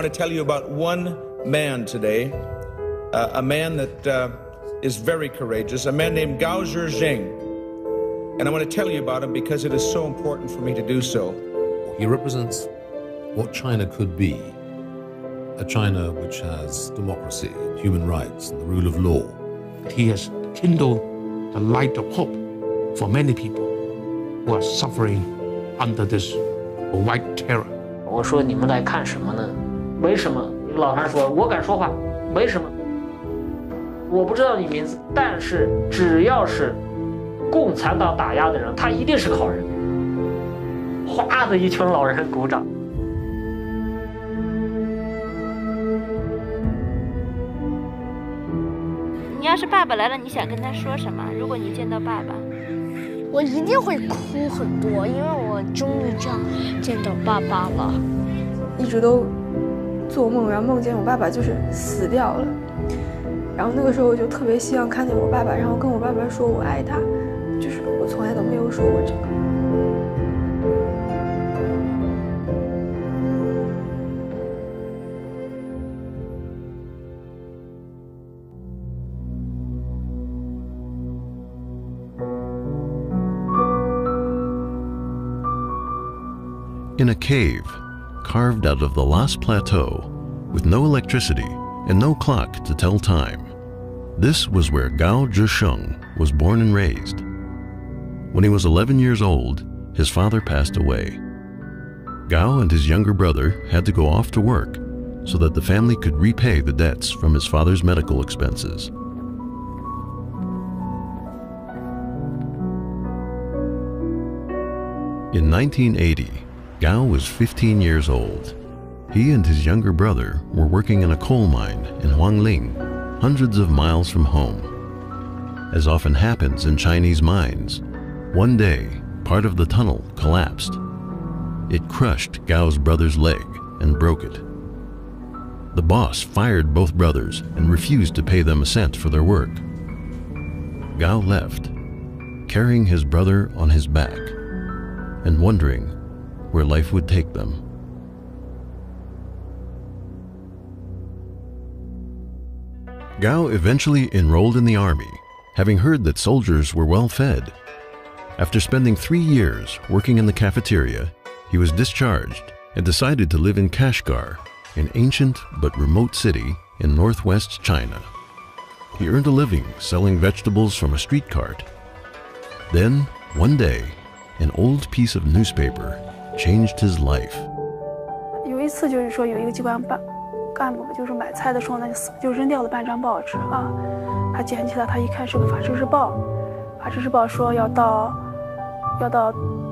to tell you about one man today, a man that is very courageous, a man named Gao Zhizheng. And I want to tell you about him because it is so important for me to do so. He represents what China could be, a China which has democracy, human rights, and the rule of law. He has kindled the light of hope for many people who are suffering under this white terror. 我说你们来看什么呢？为什么？老汉说，我敢说话，为什么？我不知道你名字，但是只要是共产党打压的人，他一定是好人。哗的一群老人鼓掌。你要是爸爸来了，你想跟他说什么？如果你见到爸爸，我一定会哭很多，因为我终于这样见到爸爸了。一直都做梦，然后梦见我爸爸就是死掉了，然后那个时候我就特别希望看见我爸爸，然后跟我爸爸说我爱他，就是我从来都没有说过这个。In a cave, carved out of the Lost Plateau, with no electricity and no clock to tell time, this was where Gao Zhisheng was born and raised. When he was 11 years old, his father passed away. Gao and his younger brother had to go off to work so that the family could repay the debts from his father's medical expenses. In 1980, Gao was 15 years old. He and his younger brother were working in a coal mine in Huangling, hundreds of miles from home. As often happens in Chinese mines, one day, part of the tunnel collapsed. It crushed Gao's brother's leg and broke it. The boss fired both brothers and refused to pay them a cent for their work. Gao left, carrying his brother on his back and wondering where life would take them. Gao eventually enrolled in the army, having heard that soldiers were well fed. After spending 3 years working in the cafeteria, he was discharged and decided to live in Kashgar, an ancient but remote city in northwest China. He earned a living selling vegetables from a street cart. Then, one day, an old piece of newspaper changed his life. 有一次就是说有一个机关干部就是买菜的时候呢就扔掉了半张报纸啊，他捡起来，他一看是个法制日报，法制日报说要到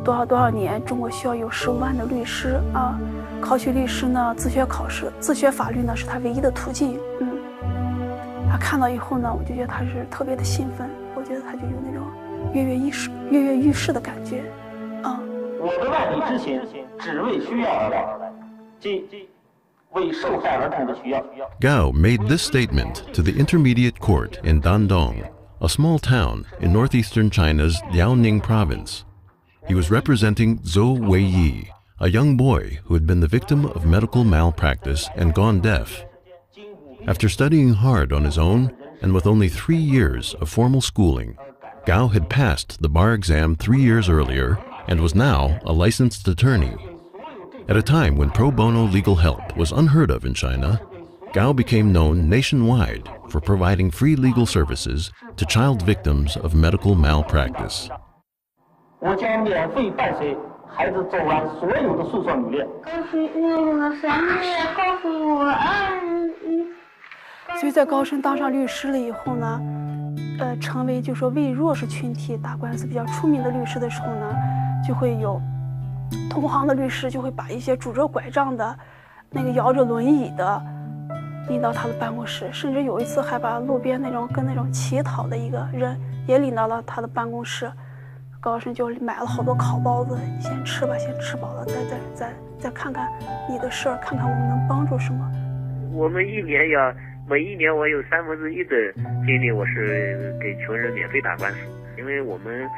多少年，中国需要有15万的律师啊，考取律师呢自学考试，自学法律呢是他唯一的途径。他看到以后呢，我就觉得他是特别的兴奋，我觉得他就有那种跃跃欲试的感觉啊。我的万里之行，只为需要而来，即为受害儿童的需要。Gao made this statement to the intermediate court in Dandong, a small town in northeastern China's Liaoning province. He was representing Zhou Weiyi, a young boy who had been the victim of medical malpractice and gone deaf. After studying hard on his own and with only 3 years of formal schooling, Gao had passed the bar exam 3 years earlier and was now a licensed attorney. At a time when pro bono legal help was unheard of in China, Gao became known nationwide for providing free legal services to child victims of medical malpractice. 我将免费伴随孩子走完所有的诉讼理念。所以在高升当上律师了以后呢，成为就说为弱势群体打官司比较出名的律师的时候呢，就会有同行的律师就会把一些拄着拐杖的、那个摇着轮椅的领到他的办公室，甚至有一次还把路边那种乞讨的一个人也领到了他的办公室。高升就买了好多烤包子，先吃吧，先吃饱了再看看你的事儿，看看我们能帮助什么。我们每一年我有1/3的精力我是给穷人免费打官司，因为我们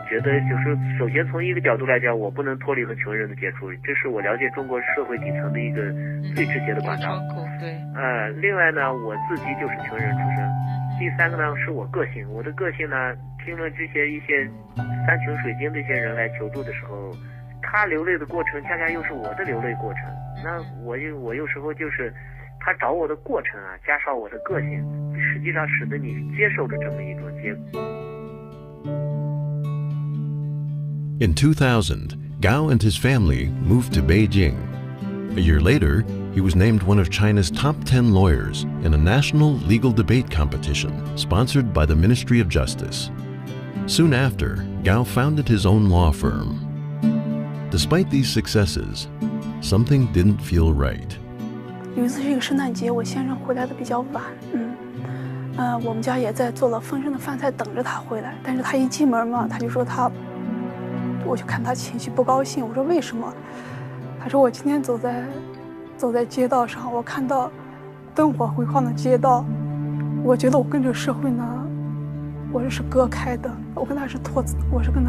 觉得就是首先从一个角度来讲，我不能脱离和穷人的接触，这是我了解中国社会底层的一个最直接的管道。对。另外呢，我自己就是穷人出身。第三个呢，是我个性。我的个性呢，听了一些山穷水尽的一些人来求助的时候，他流泪的过程恰恰又是我的流泪过程。那我有时候就是他找我的过程啊，加上我的个性，实际上使得你接受了这么一种结果。In 2000, Gao and his family moved to Beijing. A year later, he was named one of China's top 10 lawyers in a national legal debate competition sponsored by the Ministry of Justice. Soon after, Gao founded his own law firm. Despite these successes, something didn't feel right. 有一次是一个圣诞节，我先生回来的比较晚，我们家也在做了丰盛的饭菜等着他回来，但是他一进门嘛，他就说我就看他情绪不高兴，我说为什么？他说我今天走在街道上，我看到灯火辉煌的街道，我觉得我跟这个社会呢，我是割开的，我跟他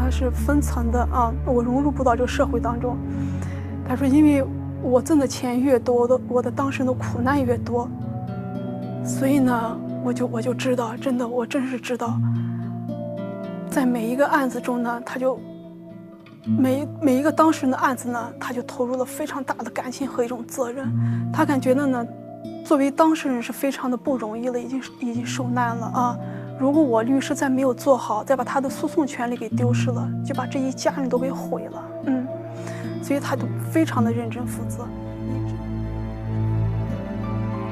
是分层的啊，我融入不到这个社会当中。他说因为我挣的钱越多，我的当事人的苦难越多，所以呢，我就知道，我真是知道，在每一个案子中呢，他就每一个当事人的案子呢，他就投入了非常大的感情和一种责任。他感觉呢，作为当事人是非常的不容易了，已经受难了啊。如果我律师再没有做好，再把他的诉讼权利给丢失了，就把这一家人都给毁了。所以他就非常的认真负责。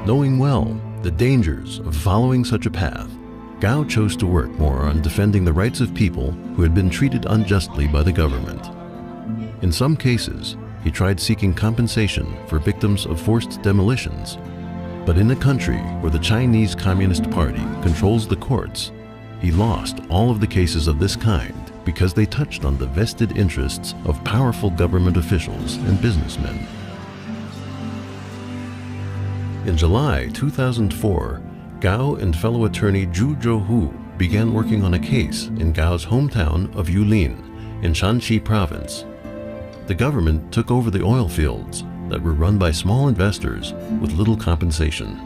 Knowing well the dangers of following such a path, Gao chose to work more on defending the rights of people who had been treated unjustly by the government. In some cases, he tried seeking compensation for victims of forced demolitions. But in a country where the Chinese Communist Party controls the courts, he lost all of the cases of this kind because they touched on the vested interests of powerful government officials and businessmen. In July 2004, Gao and fellow attorney Zhu Zhouhu began working on a case in Gao's hometown of Yulin in Shanxi province. The government took over the oil fields that were run by small investors with little compensation.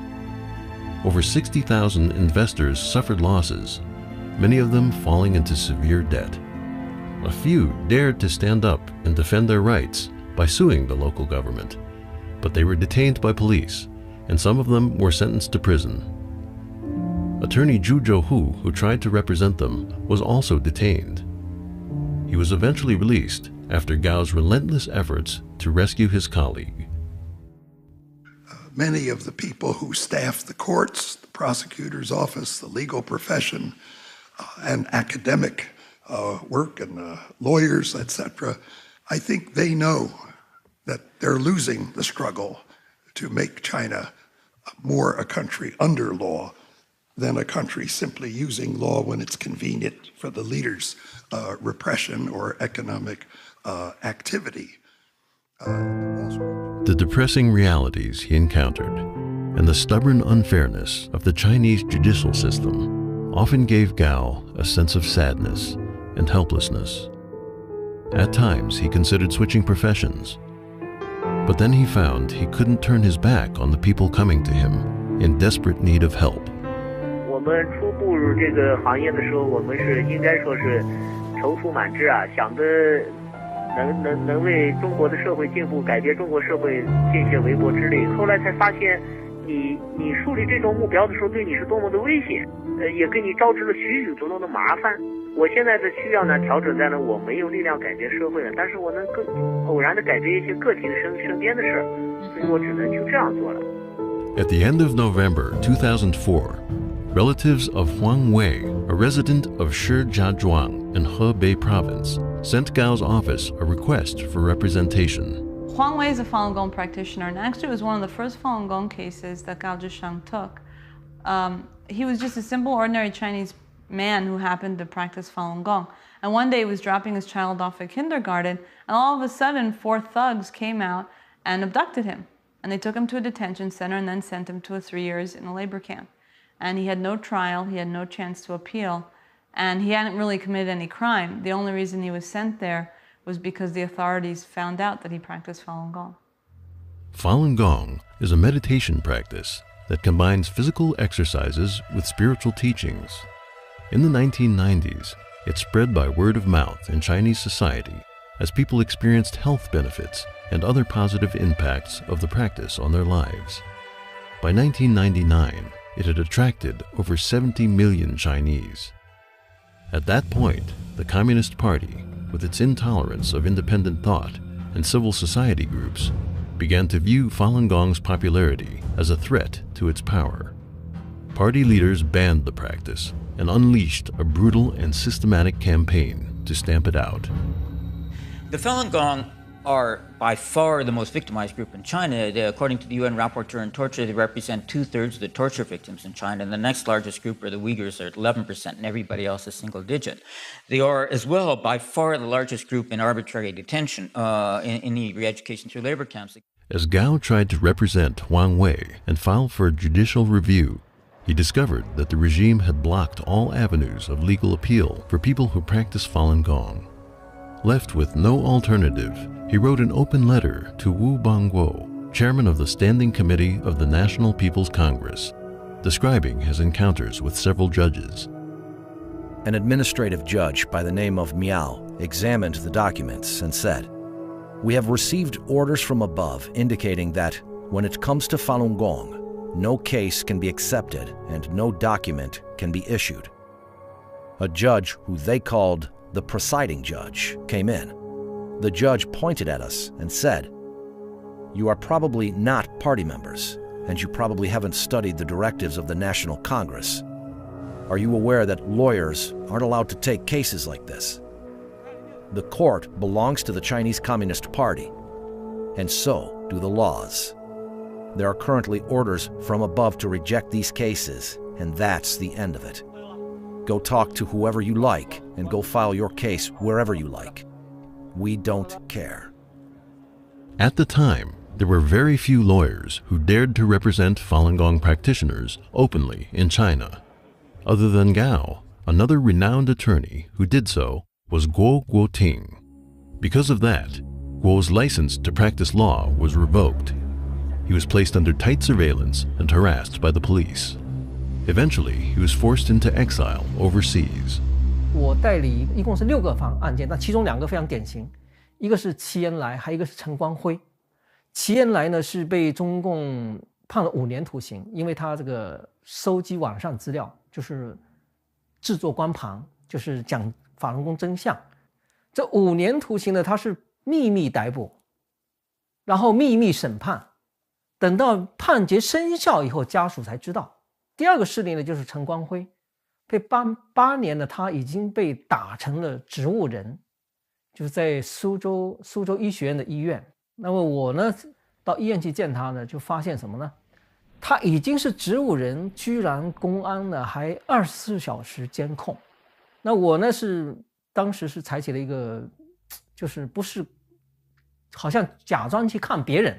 Over 60,000 investors suffered losses, many of them falling into severe debt. A few dared to stand up and defend their rights by suing the local government, but they were detained by police, and some of them were sentenced to prison. Attorney Zhu Zhouhu, who tried to represent them, was also detained. He was eventually released after Gao's relentless efforts to rescue his colleague. Many of the people who staff the courts, the prosecutor's office, the legal profession, and academic work and lawyers, etc., I think they know that they're losing the struggle to make China more a country under law than a country simply using law when it's convenient for the leaders' repression or economic activity. The depressing realities he encountered and the stubborn unfairness of the Chinese judicial system often gave Gao a sense of sadness and helplessness. At times, he considered switching professions, but then he found he couldn't turn his back on the people coming to him in desperate need of help. 我们初步入这个行业的时候，我们是应该说是踌躇满志啊，想的能为中国的社会进步、改变中国社会尽些微薄之力。后来才发现，你树立这种目标的时候，对你是多么的危险，也给你招致了许许多多的麻烦。我现在的需要呢，调整在了我没有力量改变社会了，但是我能更偶然的改变一些个体的身边的事，所以我只能就这样做了。At the end of November 2004, relatives of Huang Wei, a resident of Shijiazhuang in Hebei province, sent Gao's office a request for representation. Huang Wei is a Falun Gong practitioner, and actually it was one of the first Falun Gong cases that Gao Zhisheng took. He was just a simple, ordinary Chinese man who happened to practice Falun Gong. And one day he was dropping his child off at kindergarten, and all of a sudden 4 thugs came out and abducted him. And they took him to a detention center and then sent him to 3 years in a labor camp. And he had no trial, he had no chance to appeal. And he hadn't really committed any crime. The only reason he was sent there was because the authorities found out that he practiced Falun Gong. Falun Gong is a meditation practice that combines physical exercises with spiritual teachings. In the 1990s, it spread by word of mouth in Chinese society as people experienced health benefits and other positive impacts of the practice on their lives. By 1999, it had attracted over 70 million Chinese. At that point, the Communist Party, with its intolerance of independent thought and civil society groups, began to view Falun Gong's popularity as a threat to its power. Party leaders banned the practice and unleashed a brutal and systematic campaign to stamp it out. The Falun Gong are by far the most victimized group in China. According to the UN Rapporteur on Torture, they represent 2/3 of the torture victims in China. And the next largest group are the Uyghurs, are at 11%, and everybody else is single digit. They are as well by far the largest group in arbitrary detention, in the re-education through labor camps. As Gao tried to represent Wang Wei and filed for a judicial review, he discovered that the regime had blocked all avenues of legal appeal for people who practice Falun Gong. Left with no alternative, he wrote an open letter to Wu Bangguo, chairman of the Standing Committee of the National People's Congress, describing his encounters with several judges. An administrative judge by the name of Miao examined the documents and said, "We have received orders from above indicating that when it comes to Falun Gong, no case can be accepted and no document can be issued." A judge who they called the presiding judge came in. The judge pointed at us and said, "You are probably not party members, and you probably haven't studied the directives of the National Congress. Are you aware that lawyers aren't allowed to take cases like this? The court belongs to the Chinese Communist Party, and so do the laws. There are currently orders from above to reject these cases, and that's the end of it. Go talk to whoever you like and go file your case wherever you like. We don't care." At the time, there were very few lawyers who dared to represent Falun Gong practitioners openly in China. Other than Gao, another renowned attorney who did so was Guo Guoting. Because of that, Guo's license to practice law was revoked. He was placed under tight surveillance and harassed by the police. Eventually, he was forced into exile overseas. 我代理一共是6个案件，那其中2个非常典型，一个是齐延来，还有一个是陈光辉。齐延来呢是被中共判了5年徒刑，因为他这个收集网上资料，就是制作光盘，就是讲法轮功真相。这5年徒刑呢，他是秘密逮捕，然后秘密审判，等到判决生效以后，家属才知道。第2个事例呢，就是陈光辉，被8年呢，他已经被打成了植物人，就是在苏州医学院的医院。那么我呢，到医院去见他呢，就发现什么呢？他已经是植物人，居然公安呢还24小时监控。那我呢当时是采取了一个，就是不是，好像假装去看别人，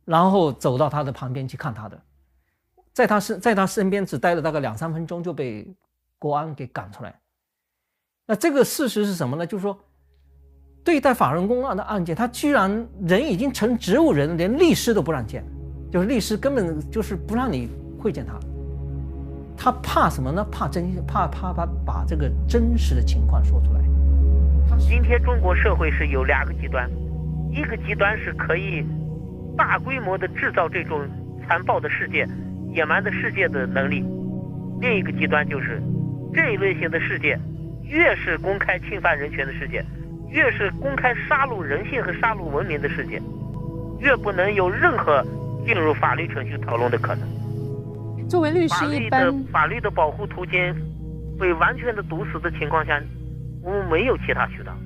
然后走到他的旁边去看他的。在他身边只待了大概2-3分钟就被国安给赶出来。那这个事实是什么呢？就是说，对待法轮功案的案件，他居然人已经成植物人，连律师都不让见，就是律师根本就是不让你会见他。他怕什么呢？怕把这个真实的情况说出来。今天中国社会是有2个极端，一个极端是可以大规模的制造这种残暴的世界、野蛮的世界的能力，另一个极端就是这一类型的世界越是公开侵犯人权的世界，越是公开杀戮人性和杀戮文明的世界，越不能有任何进入法律程序讨论的可能。作为律师，一般法律的保护途径被完全的堵死的情况下，我们没有其他渠道，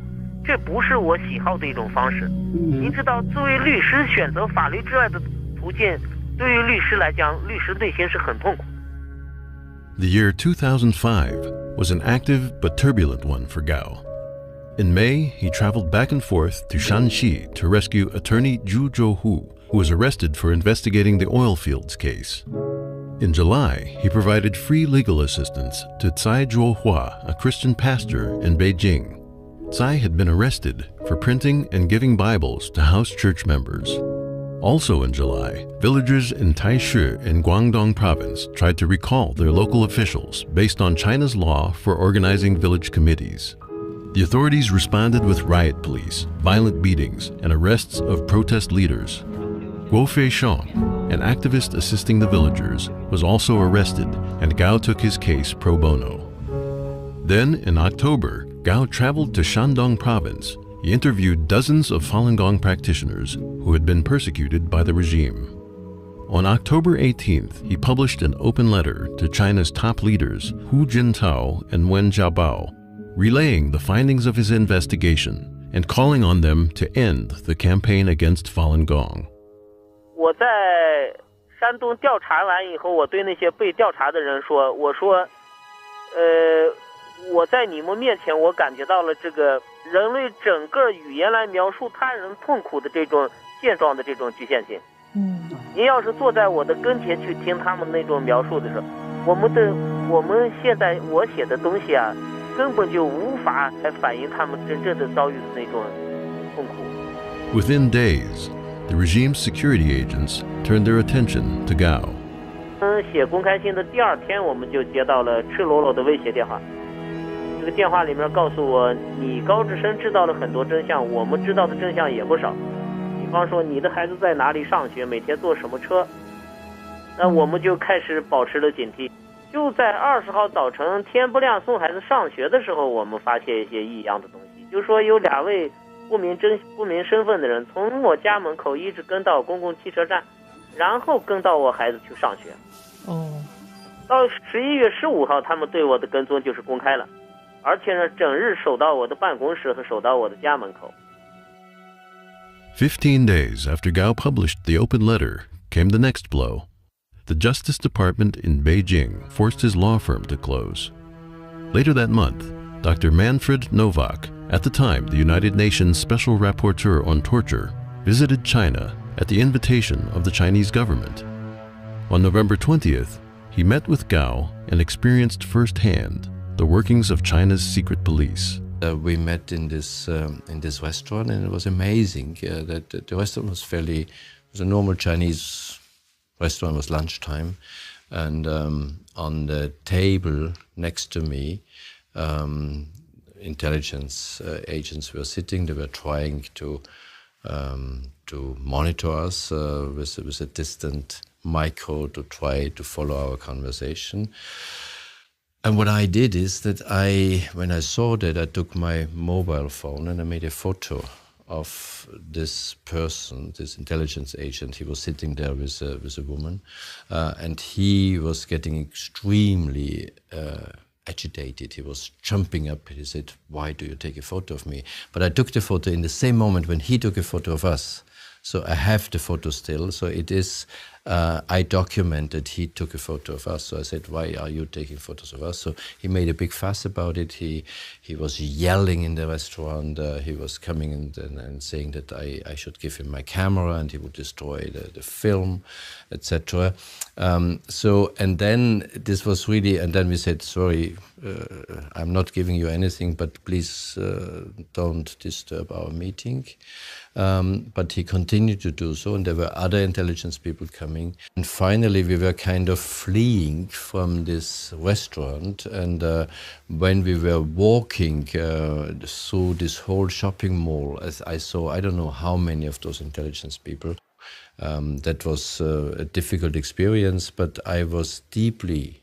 这不是我喜好的一种方式。您知道，作为律师选择法律之外的途径，对于律师来讲，律师内心是很痛苦。The year 2005 was an active but turbulent one for Gao. In May, he traveled back and forth to Shanxi to rescue attorney Zhu Zhouhu, who was arrested for investigating the oil fields case. In July, he provided free legal assistance to Tsai Zhuohua, a Christian pastor in Beijing. Tsai had been arrested for printing and giving Bibles to house church members. Also in July, villagers in Taishi in Guangdong province tried to recall their local officials based on China's law for organizing village committees. The authorities responded with riot police, violent beatings, and arrests of protest leaders. Guo Feisheng, an activist assisting the villagers, was also arrested, and Gao took his case pro bono. Then, in October, Gao traveled to Shandong province. He interviewed dozens of Falun Gong practitioners who had been persecuted by the regime. On October 18th, he published an open letter to China's top leaders, Hu Jintao and Wen Jiabao, relaying the findings of his investigation and calling on them to end the campaign against Falun Gong. 我在山东调查完以后，我对那些被调查的人说，我说，我在你们面前，我感觉到了这个人类整个语言来描述他人痛苦的这种现状的这种局限性。您要是坐在我的跟前去听他们那种描述的时候，我们现在我写的东西啊，根本就无法来反映他们真正的遭遇的那种痛苦。Within days, the regime's security agents turned their attention to Gao. 写公开信的第二天，我们就接到了赤裸裸的威胁电话。这个电话里面告诉我，你高志深知道了很多真相，我们知道的真相也不少。比方说，你的孩子在哪里上学，每天坐什么车。那我们就开始保持了警惕。就在20号早晨天不亮送孩子上学的时候，我们发现一些异样的东西，就是说有2位不明身份的人从我家门口一直跟到公共汽车站，然后跟到我孩子去上学。到11月15号，他们对我的跟踪就是公开了，而且呢，整日守到我的办公室和守到我的家门口。15 days after Gao published the open letter came the next blow. The Justice Department in Beijing forced his law firm to close. Later that month, Dr. Manfred Novak, at the time the United Nations Special Rapporteur on Torture, visited China at the invitation of the Chinese government. On November 20th, he met with Gao and experienced firsthand the workings of China's secret police. We met in this restaurant, and it was amazing that the restaurant was a normal Chinese restaurant. It was lunchtime, and on the table next to me, intelligence agents were sitting. They were trying to monitor us with a distant micro to try to follow our conversation. And what I did is that when I saw that, I took my mobile phone and I made a photo of this person, this intelligence agent. He was sitting there with a woman, and he was getting extremely agitated. He was jumping up. He said, "Why do you take a photo of me?" But I took the photo in the same moment when he took a photo of us. So I have the photo still. So it is, I documented he took a photo of us. So I said, "Why are you taking photos of us?" So he made a big fuss about it. He was yelling in the restaurant. He was coming and saying that I should give him my camera and he would destroy the film, etc. And then this was really, and then we said, "Sorry, I'm not giving you anything, but please don't disturb our meeting." But he continued to do so, and there were other intelligence people coming. And finally, we were kind of fleeing from this restaurant. And when we were walking through this whole shopping mall, as I saw, I don't know how many of those intelligence people. That was a difficult experience, but I was deeply,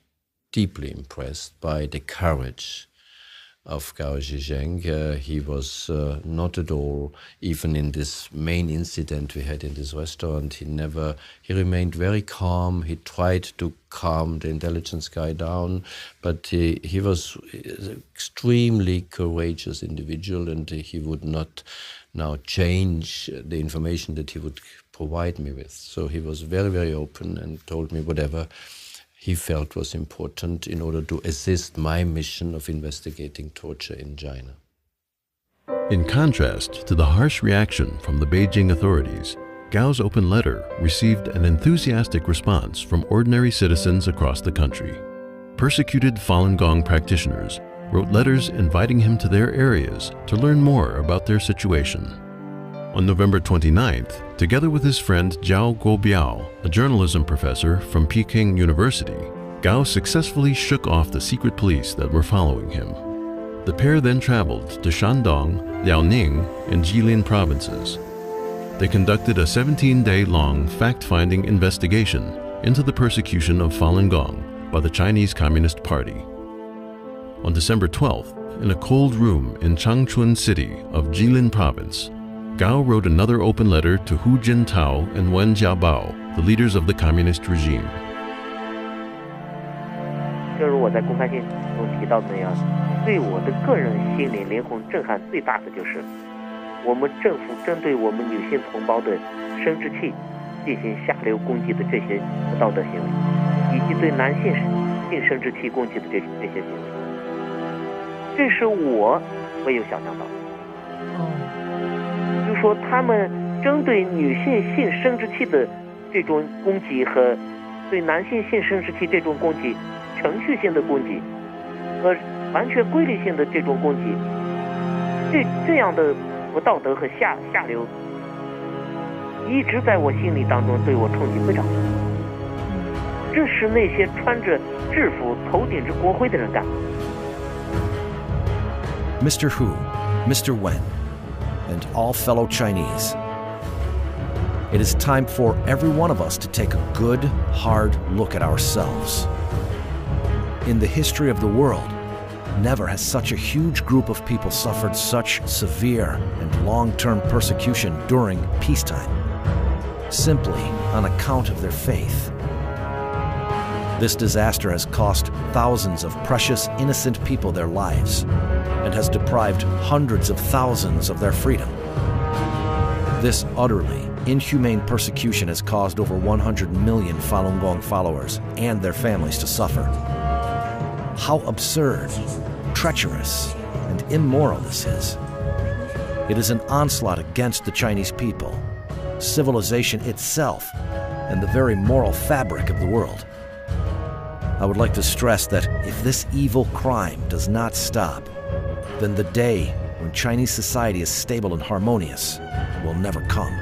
deeply impressed by the courage of Gao Zhizheng. He was not at all, even in this main incident we had in this restaurant, he remained very calm. He tried to calm the intelligence guy down, but he was an extremely courageous individual, and he would not now change the information that he would provide me with. So he was very, very open and told me whatever he felt was important in order to assist my mission of investigating torture in China. In contrast to the harsh reaction from the Beijing authorities, Gao's open letter received an enthusiastic response from ordinary citizens across the country. Persecuted Falun Gong practitioners wrote letters inviting him to their areas to learn more about their situation. On November 29th, together with his friend Jiao Guobiao, a journalism professor from Peking University, Gao successfully shook off the secret police that were following him. The pair then traveled to Shandong, Liaoning, and Jilin provinces. They conducted a 17-day-long fact-finding investigation into the persecution of Falun Gong by the Chinese Communist Party. On December 12th, in a cold room in Changchun City of Jilin Province, Gao wrote another open letter to Hu Jintao and Wen Jiabao, the leaders of the communist regime. 正如我在公开信中提到的那样，对我的个人心灵灵魂震撼最大的就是，我们政府针对我们女性同胞的生殖器进行下流攻击的这些不道德行为，以及对男性性生殖器攻击的这些行为，这是我没有想象到的。就是说，他们针对女性性生殖器的这种攻击和对男性性生殖器这种攻击，程序性的攻击和完全规律性的这种攻击，这样的不道德和下流，一直在我心里当中对我冲击非常大。这是那些穿着制服、头顶着国徽的人干的。Mr. Hu, Mr. Wen, and all fellow Chinese, it is time for every one of us to take a good, hard look at ourselves. In the history of the world, never has such a huge group of people suffered such severe and long-term persecution during peacetime, simply on account of their faith. This disaster has cost thousands of precious, innocent people their lives and has deprived hundreds of thousands of their freedom. This utterly inhumane persecution has caused over 100 million Falun Gong followers and their families to suffer. How absurd, treacherous, and immoral this is. It is an onslaught against the Chinese people, civilization itself, and the very moral fabric of the world. I would like to stress that if this evil crime does not stop, then the day when Chinese society is stable and harmonious will never come.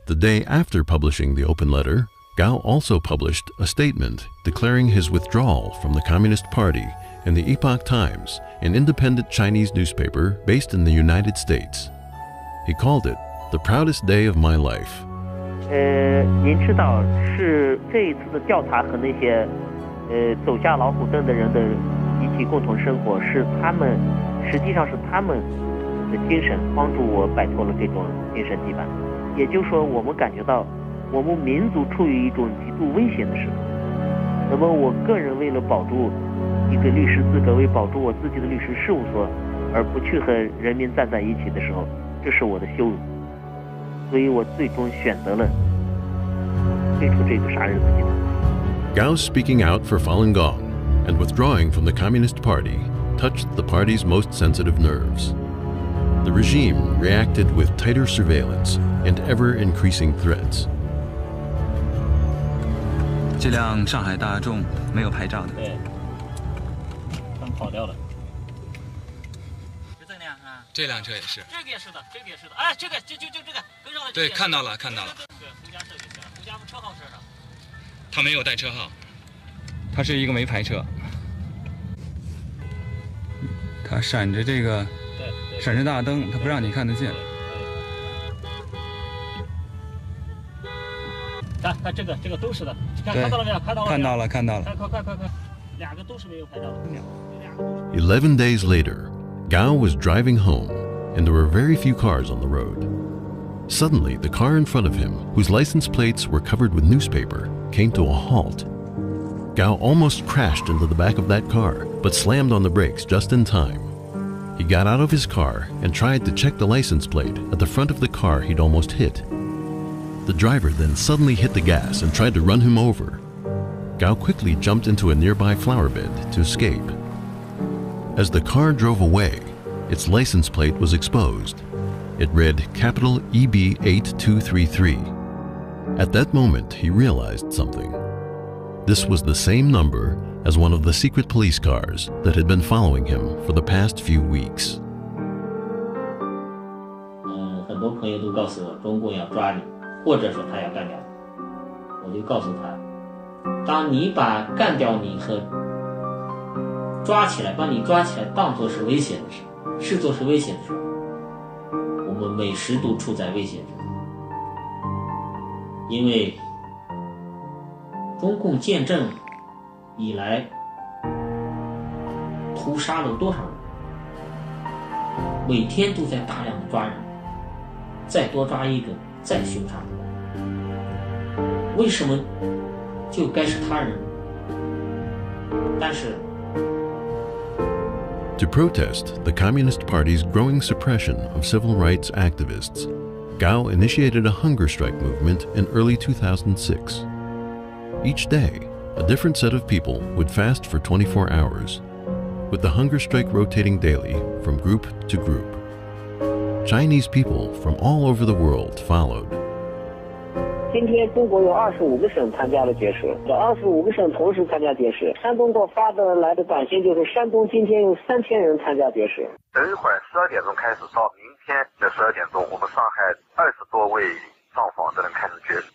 The day after publishing the open letter, Gao also published a statement declaring his withdrawal from the Communist Party in the Epoch Times, an independent Chinese newspaper based in the United States. He called it the proudest day of my life. 您知道是这一次的调查和那些走下老虎凳的人的一起共同生活，是他们实际上是他们的精神帮助我摆脱了这种精神羁绊。也就是说，我们感觉到我们民族处于一种极度危险的时刻。那么，我个人为了保住一个律师资格，为保住我自己的律师事务所，而不去和人民站在一起的时候，这是我的羞辱。所以我最终选择了退出这个杀人自己的。Gao's speaking out for Falun Gong and withdrawing from the Communist Party touched the party's most sensitive nerves. The regime reacted with tighter surveillance and ever-increasing threats. 这辆上海大众没有牌照的。对，刚跑掉了。这辆车也是。这个也是的，这个也是的。哎，这个就这个跟上了。对，看到了，看到了。对，胡家社就行了。胡家车号是啥？他没有带车号，他是一个没牌车。他闪着这个，闪着大灯，他不让你看得见。看这个都是的，看到了没有？看到了。看到了，看到了。快，两个都是没有牌照的。11 days later, Gao was driving home, and there were very few cars on the road. Suddenly, the car in front of him, whose license plates were covered with newspaper, came to a halt. Gao almost crashed into the back of that car, but slammed on the brakes just in time. He got out of his car and tried to check the license plate at the front of the car he'd almost hit. The driver then suddenly hit the gas and tried to run him over. Gao quickly jumped into a nearby flower bed to escape. As the car drove away, its license plate was exposed. It read capital EB8233. At that moment, he realized something. This was the same number as one of the secret police cars that had been following him for the past few weeks. 很多朋友都告诉我，中共要抓你，或者说他要干掉你。我就告诉他，当你把干掉你和抓起来，把你抓起来当作是危险的时候，视作是危险的时候，我们每时都处在危险中。因为中共建政以来屠杀了多少人，每天都在大量的抓人，再多抓一个再凶杀，为什么就该是他人？但是 To protest the Communist Party's growing suppression of civil rights activists, Gao initiated a hunger strike movement in early 2006. Each day, a different set of people would fast for 24 hours, with the hunger strike rotating daily from group to group. Chinese people from all over the world followed. 今天中国有25个省参加了绝食，这25个省同时参加绝食。山东给我发的来的短信就是，山东今天有3000人参加绝食。等一会儿12点钟开始，到明天的12点钟，我们上海20多位上访的人开始绝食。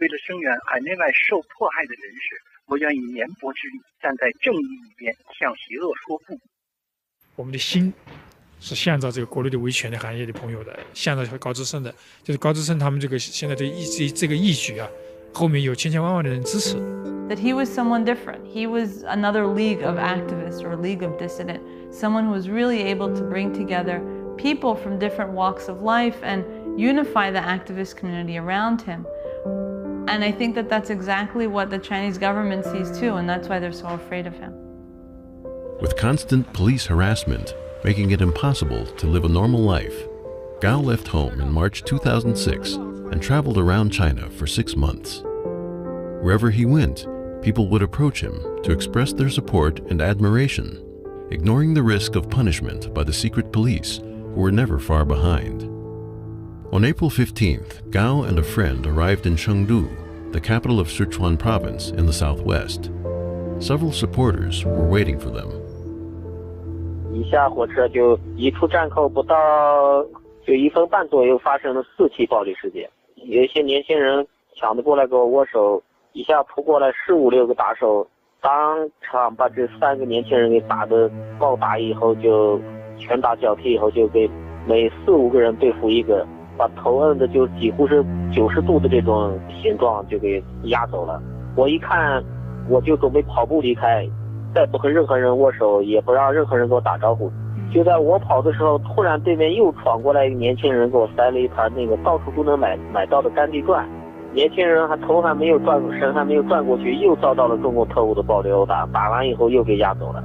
为了声援海内外受迫害的人士，我愿意绵薄之力站在正义一边，向邪恶说不。我们的心是向着这个国内的维权的行业的朋友的，向着高志晟的，就是高志晟他们这个现在这个义举啊，后面有千千万万的人支持。That he was someone different. He was another league of activists or league of dissident, someone who was really able to bring together people from different walks of life and unify the activist community around him. And I think that that's exactly what the Chinese government sees too, and that's why they're so afraid of him. With constant police harassment making it impossible to live a normal life, Gao left home in March 2006 and traveled around China for 6 months. Wherever he went, people would approach him to express their support and admiration, ignoring the risk of punishment by the secret police, who were never far behind. On April 15th, Gao and a friend arrived in Chengdu, the capital of Sichuan province in the southwest. Several supporters were waiting for them. 一下火车就一出站口不到就1分半左右，发生了4起暴力事件。有一些年轻人抢着过来跟我握手，一下扑过来15、16个打手，当场把这3个年轻人给打得暴打以后，就拳打脚踢以后，就给每4、5个人对付一个，把头摁的就几乎是90度的这种形状就给压走了。我一看，我就准备跑步离开。再不和任何人握手，也不让任何人给我打招呼。就在我跑的时候，突然对面又闯过来一个年轻人，给我塞了一盘那个到处都能买到的甘地转。年轻人头还没有转，身还没有转过去，又遭到了中国特务的暴力殴打。打完以后又给押走了。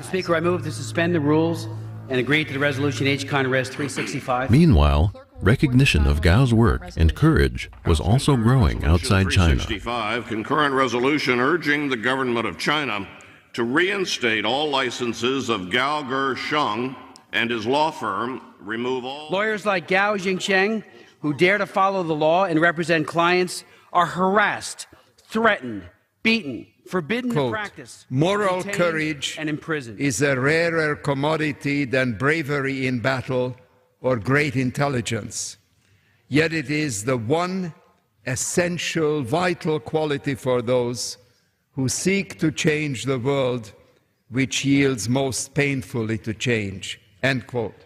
Speaker, I move to suspend the rules and agree to the resolution H. Con Res 365. Meanwhile, recognition of Gao's work and courage was also growing outside China. 365, concurrent resolution urging the government of China to reinstate all licenses of Gao Sheng and his law firm, remove all... Lawyers like Gao Jingsheng, who dare to follow the law and represent clients, are harassed, threatened, beaten, forbidden Quote, to practice, moral detained, courage and imprisoned. Is a rarer commodity than bravery in battle or great intelligence. Yet it is the one essential, vital quality for those who seek to change the world, which yields most painfully to change, end quote.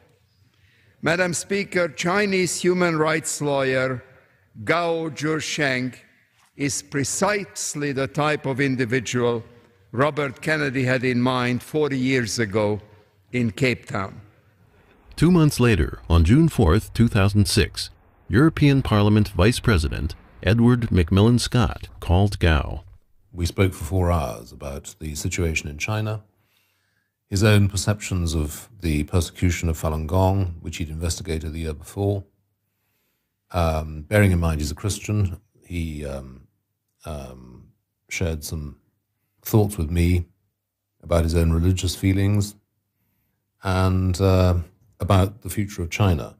Madam Speaker, Chinese human rights lawyer Gao Zhisheng is precisely the type of individual Robert Kennedy had in mind 40 years ago in Cape Town. 2 months later, on June 4th, 2006, European Parliament Vice President Edward Macmillan Scott called Gao. We spoke for 4 hours about the situation in China, his own perceptions of the persecution of Falun Gong, which he'd investigated the year before. Bearing in mind he's a Christian, he shared some thoughts with me about his own religious feelings and about the future of China.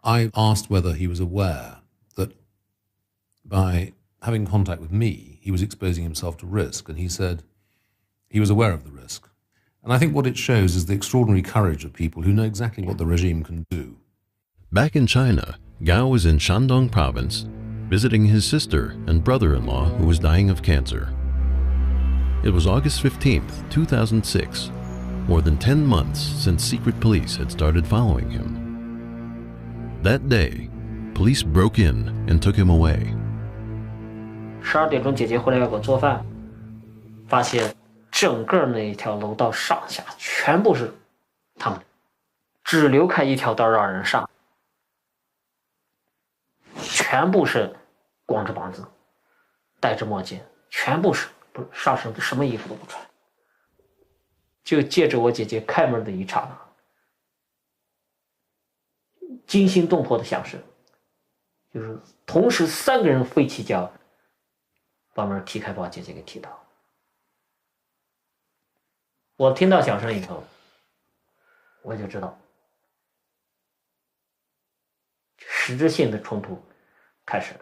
I asked whether he was aware that by having contact with me, he was exposing himself to risk, and he said he was aware of the risk. And I think what it shows is the extraordinary courage of people who know exactly what the regime can do. Back in China, Gao was in Shandong province, visiting his sister and brother-in-law who was dying of cancer. It was August 15th, 2006, more than 10 months since secret police had started following him. That day, police broke in and took him away. 12点钟姐姐回来要给我做饭，发现整个那一条楼道上下全部是他们，只留开一条道让人上，全部是光着膀子，戴着墨镜，全部是不上身什么衣服都不穿。就借着我姐姐开门的一刹那，惊心动魄的响声，就是同时3个人飞起脚，把门踢开，把我姐姐给踢倒。我听到响声以后，我就知道实质性的冲突开始了。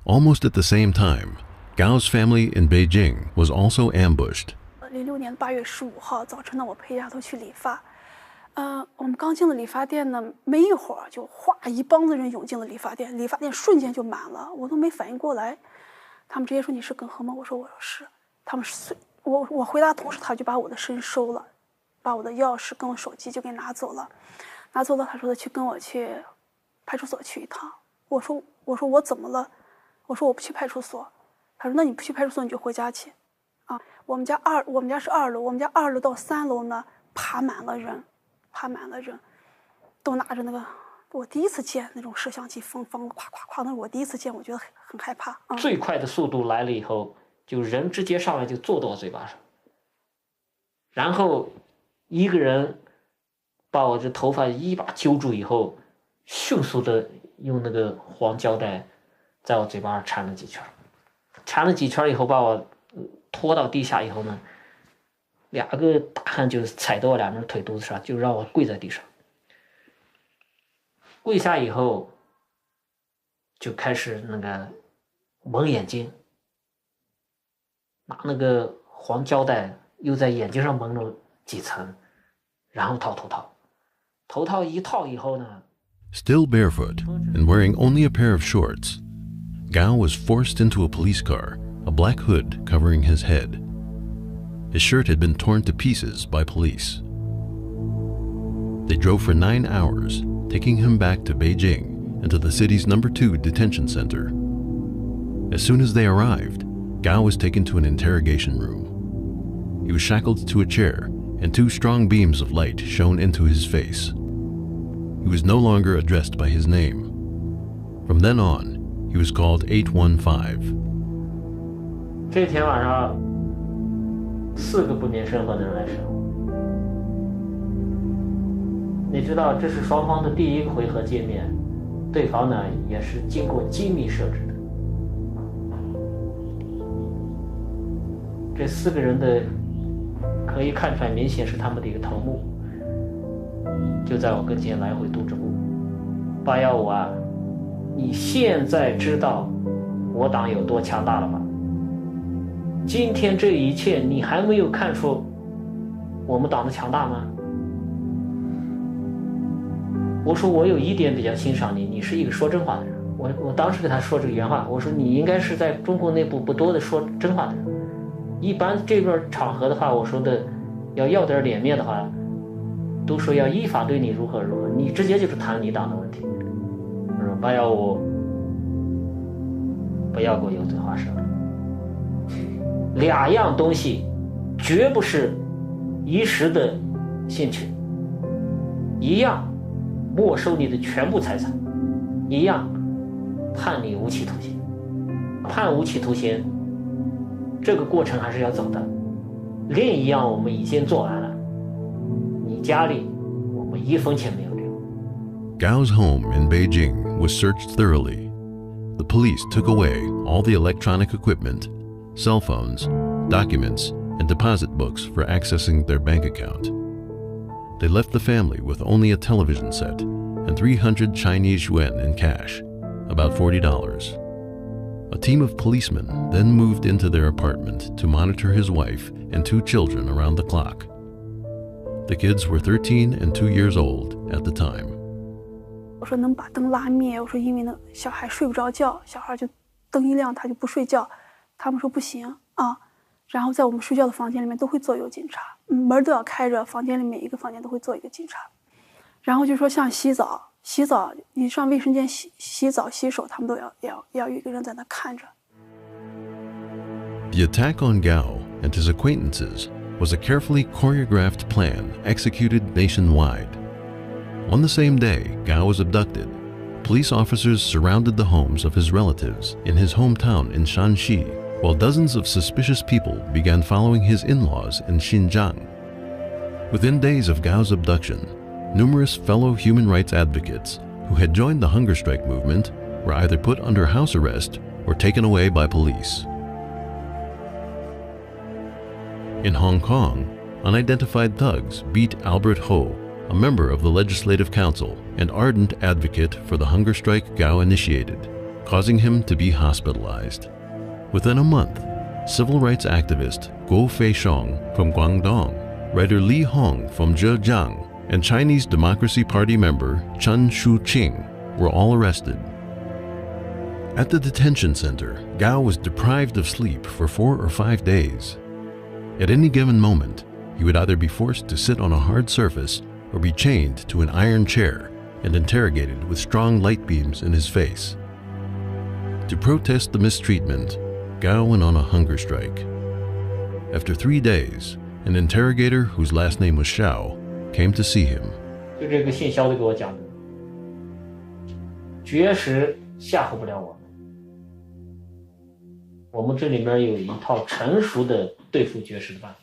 Almost at the same time, Gao's family in Beijing was also ambushed. 06年8月15号早晨呢，我陪丫头去理发。我们刚进了理发店呢，没一会儿就哗一帮子人涌进了理发店，理发店瞬间就满了，我都没反应过来。他们直接说：“你是耿和吗？”我说：“我是。”他们我回答同时，他就把我的身收了，把我的钥匙跟我手机就给拿走了。拿走了，他说的跟我去派出所去一趟。我说我怎么了？我说我不去派出所。他说那你不去派出所你就回家去。啊，我们家是2楼，我们家2楼到3楼呢爬满了人，都拿着那个我第一次见那种摄像机，疯咵咵咵，那是我第一次见，我觉得很害怕。最快的速度来了以后，就人直接上来就坐到我嘴巴上，然后一个人把我这头发一把揪住以后，迅速的用那个黄胶带在我嘴巴上缠了几圈以后，把我拖到地下以后呢，2个大汉就踩到我2边腿肚子上，就让我跪在地上。跪下以后，就开始那个蒙眼睛，拿那个黄胶带又在眼睛上蒙了几层，然后套头套。头套一套以后呢 Still barefoot and wearing only a pair of shorts, Gao was forced into a police car, a black hood covering his head. His shirt had been torn to pieces by police. They drove for 9 hours, taking him back to Beijing and to the city's number 2 detention center. As soon as they arrived, Gao was taken to an interrogation room. He was shackled to a chair, and 2 strong beams of light shone into his face. He was no longer addressed by his name. From then on, he was called 815. 这天晚上，4个不明身份的人来审。你知道，这是双方的第1个回合见面，对方呢也是经过精密设置的。这4个人的可以看出来，明显是他们的一个头目，就在我跟前来回踱着步。815啊，你现在知道我党有多强大了吗？今天这一切你还没有看出我们党的强大吗？我说我有一点比较欣赏你，你是一个说真话的人。我当时给他说这个原话，我说你应该是在中国内部不多的说真话的人。一般这边场合的话，我说的要点脸面的话，都说要依法对你如何如何，你直接就是谈你党的问题。我说815，不要给我油嘴滑舌。2样东西绝不是一时的兴趣，一样没收你的全部财产，一样判你无期徒刑。判无期徒刑这个过程还是要走的。另一样我们已经做完了，你家里我们1分钱没有留。 Gao's home in Beijing was searched thoroughly. The police took away all the electronic equipment, cell phones, documents, and deposit books for accessing their bank account. they left the family with only a television set and 300 Chinese yuan in cash, about $40. A team of policemen then moved into their apartment to monitor his wife and 2 children around the clock. The kids were 13 and 2 years old at the time. 我说能把灯拉灭，我说因为那小孩睡不着觉，小孩就灯一亮他就不睡觉，他们说不行啊。然后在我们睡觉的房间里面都会坐有警察，门都要开着，房间里每一个房间都会坐一个警察。然后就说像洗澡，你上卫生间洗澡洗手，他们都要有一个人在那看着。The attack on Gao and his acquaintances was a carefully choreographed plan executed nationwide. On the same day Gao was abducted, police officers surrounded the homes of his relatives in his hometown in Shanxi, while dozens of suspicious people began following his in-laws in Xinjiang. Within days of Gao's abduction, numerous fellow human rights advocates who had joined the hunger strike movement were either put under house arrest or taken away by police. In Hong Kong, unidentified thugs beat Albert Ho, a member of the Legislative Council and ardent advocate for the hunger strike Gao initiated, causing him to be hospitalized. Within a month, civil rights activist Guo Feixiong from Guangdong, writer Li Hong from Zhejiang, and Chinese Democracy Party member Chen Shuqing were all arrested. At the detention center, Gao was deprived of sleep for 4 or 5 days. At any given moment, he would either be forced to sit on a hard surface or be chained to an iron chair and interrogated with strong light beams in his face. To protest the mistreatment, Gao went on a hunger strike. After 3 days, an interrogator whose last name was Xiao came to see him. 就这个姓肖的给我讲的，绝食吓唬不了我们。我们这里面有一套成熟的对付绝食的办法。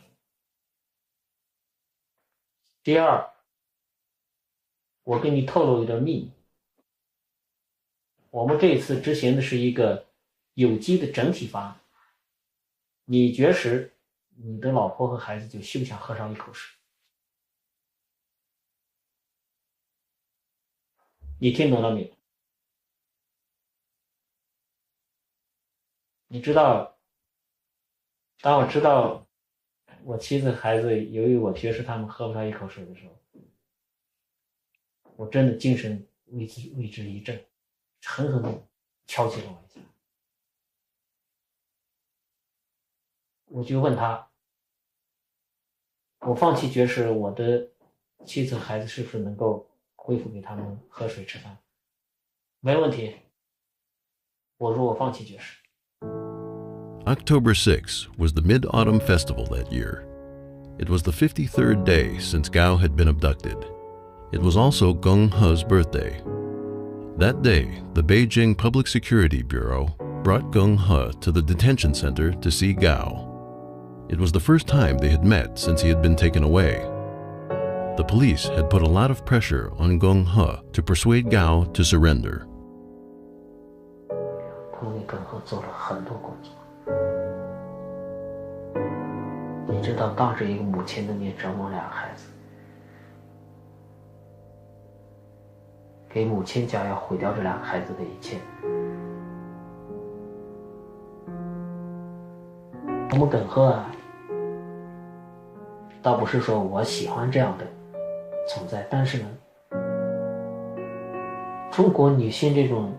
第二，我给你透露一点秘密，我们这次执行的是一个有机的整体方案。你绝食，你的老婆和孩子就休想喝上一口水。你听懂了没有？你知道，当我知道我妻子孩子由于我绝食他们喝不上一口水的时候，我真的精神为之一振，狠狠地敲击了我一下。我就问他，我放弃绝食，我的妻子孩子是不是能够恢复给他们喝水吃饭？没问题。我说我放弃绝食。October 6 was the Mid-Autumn Festival that year. It was the 53rd day since Gao had been abducted. It was also Geng He's birthday. That day, the Beijing Public Security Bureau brought Geng He to the detention center to see Gao. It was the first time they had met since he had been taken away. The police had put a lot of pressure on Geng He to persuade Gao to surrender. 他们给耿和做了很多工作。你知道，当着一个母亲的面折磨2个孩子，给母亲讲要毁掉这2个孩子的一切。我们耿和啊，倒不是说我喜欢这样的存在，但是呢，中国女性这种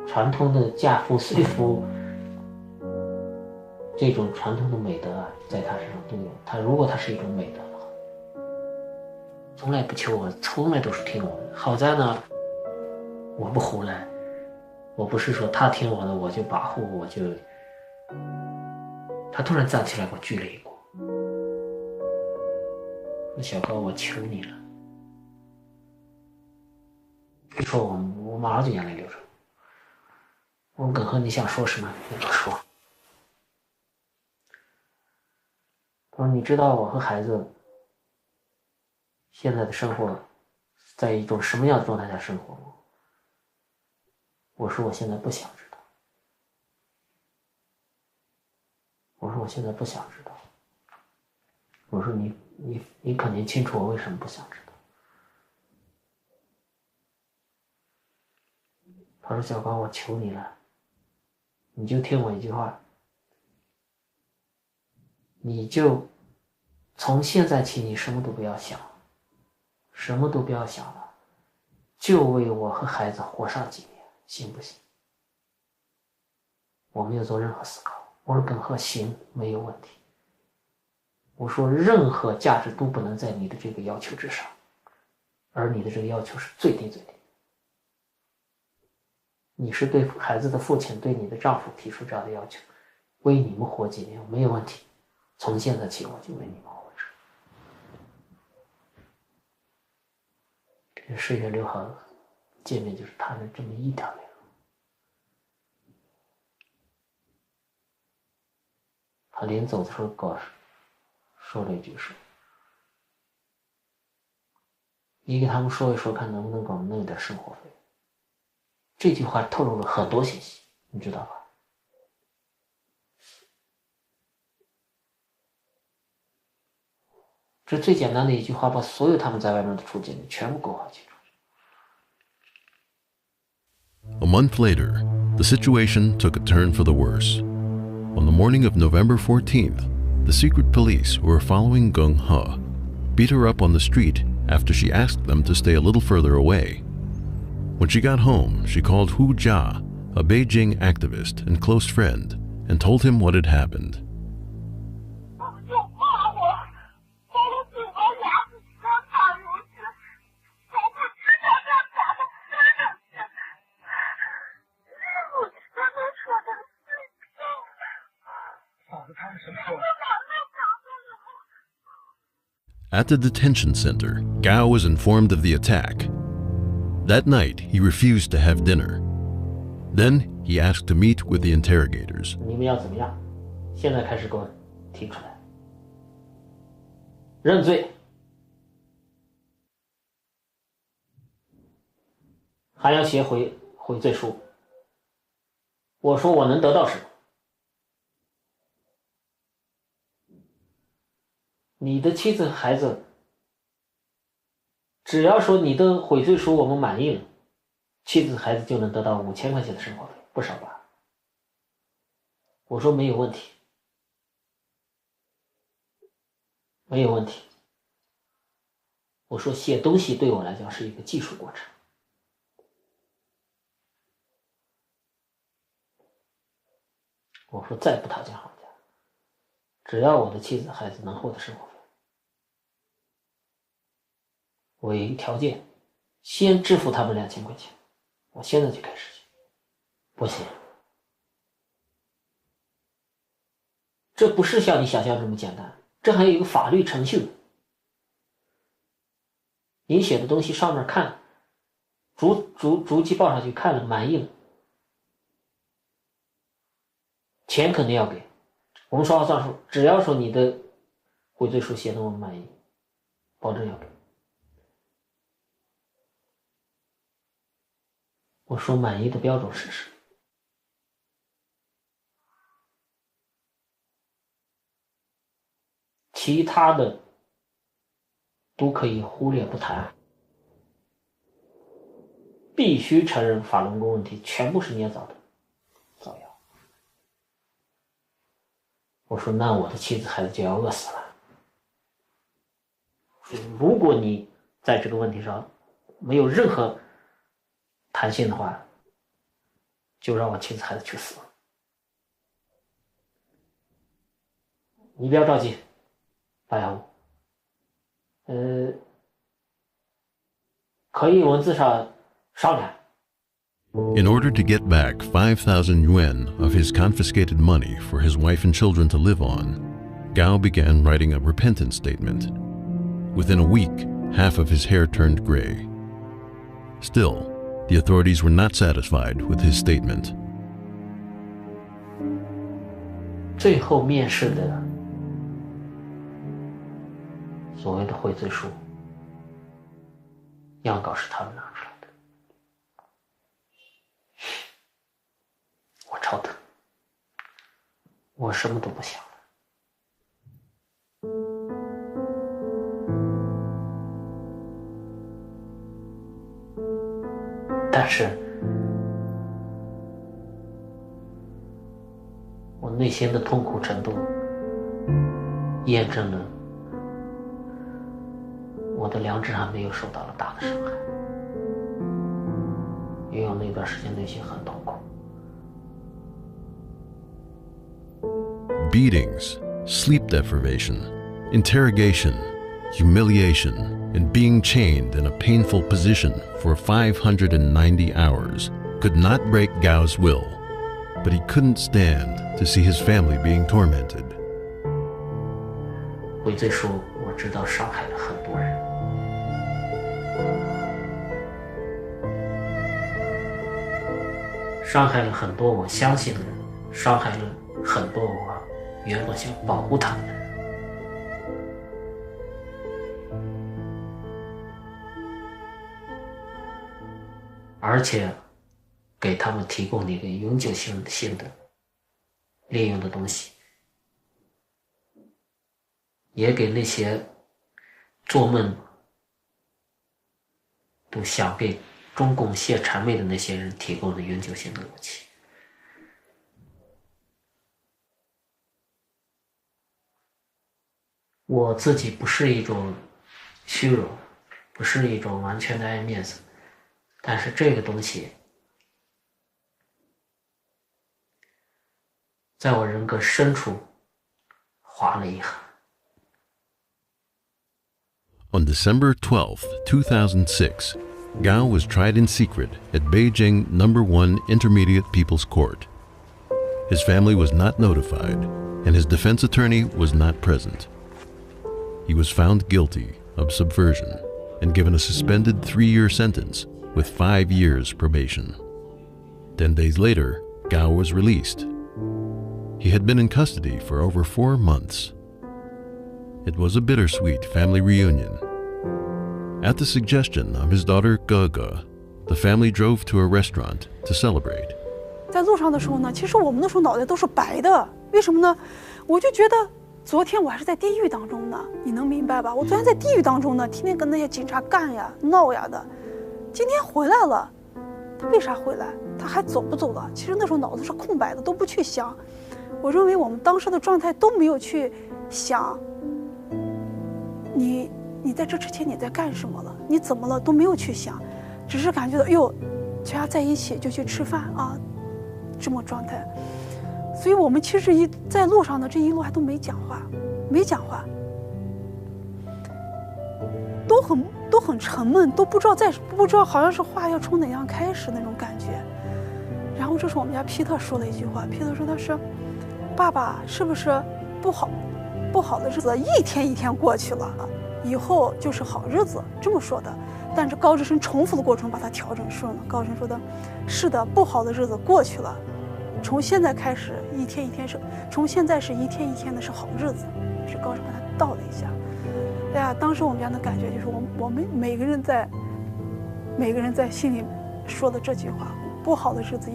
传统的嫁夫随夫这种传统的美德啊，在她身上都有。她如果她是一种美德的话，从来不求我，从来都是听我的。好在呢，我不胡来，我不是说她听我的我就保护，我就。她突然站起来给我鞠了一躬，说：“小高，我求你了。”一说我马上就眼泪流出来。我说：“耿和，你想说什么？你就说。”他说：“你知道我和孩子现在的生活在一种什么样的状态下生活吗？”我说：“我现在不想知道。”我说：“我现在不想知道。”我说你肯定清楚我为什么不想知道。他说小高，我求你了，你就听我一句话，你就从现在起你什么都不要想，什么都不要想了，就为我和孩子活上几年，行不行？我没有做任何思考，我说耿和行没有问题，我说任何价值都不能在你的这个要求之上，而你的这个要求是最低最低。你是对孩子的父亲，对你的丈夫提出这样的要求，为你们活几年没有问题，从现在起我就为你们活着。10月6号见面就是谈了这么一点内容。他临走的时候跟我说了一句说，你给他们说一说，看能不能给我们弄一点生活费。这句话透露了很多信息，你知道吧？这最简单的一句话，把所有他们在外面的处境全部勾画清楚。A month later, the situation took a turn for the worse. On the morning of November 14th, the secret police who were following Gung He beat her up on the street after she asked them to stay a little further away. When she got home, she called Hu Jia, a Beijing activist and close friend, and told him what had happened. At the detention center, Gao was informed of the attack. That night, he refused to have dinner. Then, he asked to meet with the interrogators. 你们要怎么样？现在开始给我提出来，认罪，还要写悔罪书。我说我能得到什么？你的妻子和孩子，只要说你的悔罪书我们满意了，妻子孩子就能得到5000块钱的生活费，不少吧？我说没有问题，没有问题。我说写东西对我来讲是一个技术过程。我说再不讨价还价，只要我的妻子孩子能获得生活费，我有一个条件，先支付他们2000块钱，我现在就开始。不行，这不是像你想象这么简单，这还有一个法律程序。你写的东西上面看，逐级报上去看了满意了，钱肯定要给。我们说话算数，只要说你的悔罪书写的我们满意，保证要给。我说满意的标准是什么？其他的都可以忽略不谈，必须承认法轮功问题全部是捏造的造谣。我说那我的妻子孩子就要饿死了。如果你在这个问题上没有任何弹性的话，就让我妻子孩子去死。你不要着急，大家可以文字上商量。In order to get back 5,000 yuan of his confiscated money for his wife and children to live on, Gao began writing a repentance statement. Within a week, half of his hair turned gray. Still, the authorities were not satisfied with his statement. 最后面试的所谓的悔罪书，样稿是他们拿出来的。我超疼，我什么都不想了。我内心的痛苦程度验证了我的良知还没有受到了大的伤害，因为我那段时间内心很痛苦。Beatings, sleep deprivation, interrogation, humiliation, and being chained in a painful position for 590 hours could not break Gao's will, but he couldn't stand to see his family being tormented. 悔罪书我知道伤害了很多人，伤害了很多我相信的人，伤害了很多我原本想保护他们的人。而且给他们提供了一个永久性的利用的东西，也给那些做梦都想给中共卸谄媚的那些人提供了永久性的武器。我自己不是一种虚荣，不是一种完全的爱面子，但是这个东西在我人格深处划了一痕。On December 12, 2006, Gao was tried in secret at Beijing No. 1 Intermediate People's Court. His family was not notified, and his defense attorney was not present. He was found guilty of subversion and given a suspended 3-year sentence with 5 years probation. 10 days later, Gao was released. He had been in custody for over 4 months. It was a bittersweet family reunion. At the suggestion of his daughter Gege, the family drove to a restaurant to celebrate. 在路上的时候呢，其实我们那时候脑袋都是白的，为什么呢？我就觉得昨天我还是在地狱当中呢，你能明白吧？我昨天在地狱当中呢，天天跟那些警察干呀、闹呀的。今天回来了，他为啥回来？他还走不走了？其实那时候脑子是空白的，都不去想。我认为我们当时的状态都没有去想，你在这之前你在干什么了？你怎么了？都没有去想，只是感觉到，哎呦，全家在一起就去吃饭啊，这么状态。所以我们其实在路上的这一路还都没讲话，都很沉闷，都不知道好像是话要从哪样开始那种感觉。然后这时候我们家皮特说了一句话，皮特说他是，爸爸是不是不好的日子一天一天过去了，以后就是好日子，这么说的。但是高志深重复的过程把它调整顺了。高志深说的是的，不好的日子过去了，从现在开始一天一天从现在是一天一天的是好日子，是高志把它倒了一下。哎呀，当时我们家的感觉就是我们每个人在心里说的这句话，不好的日子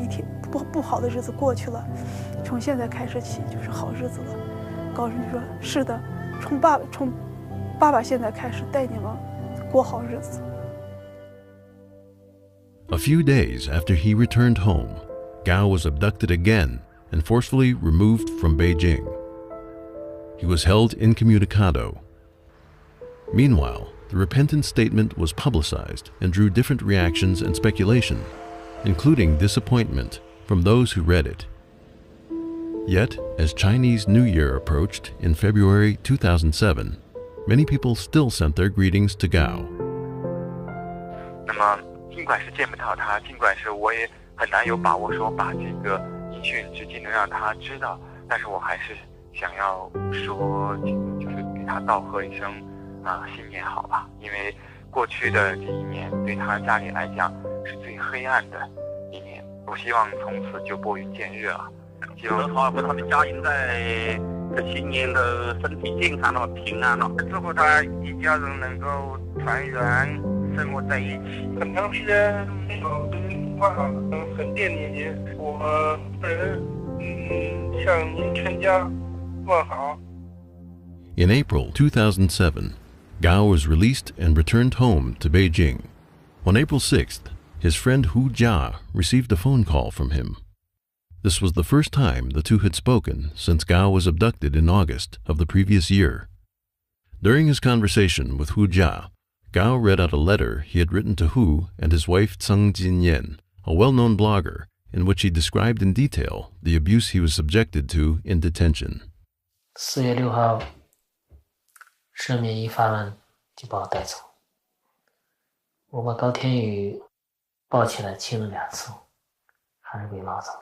不好的日子过去了，从现在开始起就是好日子了。高志就说是的，从爸爸现在开始带你们过好日子。A few days after he returned home, Gao was abducted again and forcefully removed from Beijing. He was held incommunicado. Meanwhile, the repentant statement was publicized and drew different reactions and speculation, including disappointment from those who read it. Yet, as Chinese New Year approached in February 2007, many people still sent their greetings to Gao. 那么，尽管是见不到他，尽管是我也很难有把握说把这个音讯直接能让他知道，但是我还是想要说，就是给他道贺一声新年好吧，因为过去的这一年对他家里来讲是最黑暗的一年。我希望从此就拨云见日了。希望他和他的家人在新年的身体健康了、平安了，祝福他一家人能够团圆生活在一起。很长时间没有跟您话，很惦念您。我个人向您全家问好。In April 2007, Gao was released and returned home to Beijing. On April 6th, his friend Hu Jia received a phone call from him. This was the first time the two had spoken since Gao was abducted in August of the previous year. During his conversation with Hu Jia, Gao read out a letter he had written to Hu and his wife Tseng Jinyan, a well-known blogger, in which he described in detail the abuse he was subjected to in detention. 4月6号，赦免一发完就把我带走。我把高天宇抱起来亲了2次，还是被拉走了。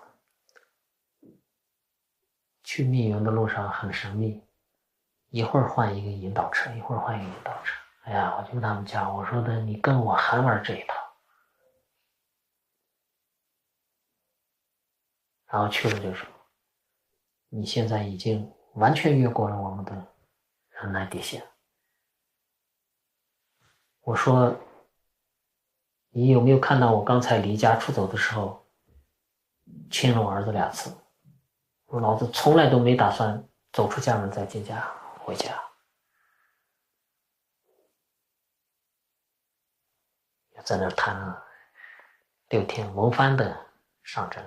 去密云的路上很神秘，一会儿换一个引导车，一会儿换一个引导车。哎呀，我就跟他们讲，我说的你跟我还玩这一套。然后去了就说，你现在已经完全越过了我们的忍耐底线。我说，你有没有看到我刚才离家出走的时候，亲了我儿子2次？我老子从来都没打算走出家门再进家回家。在那儿谈了6天轮番的上阵，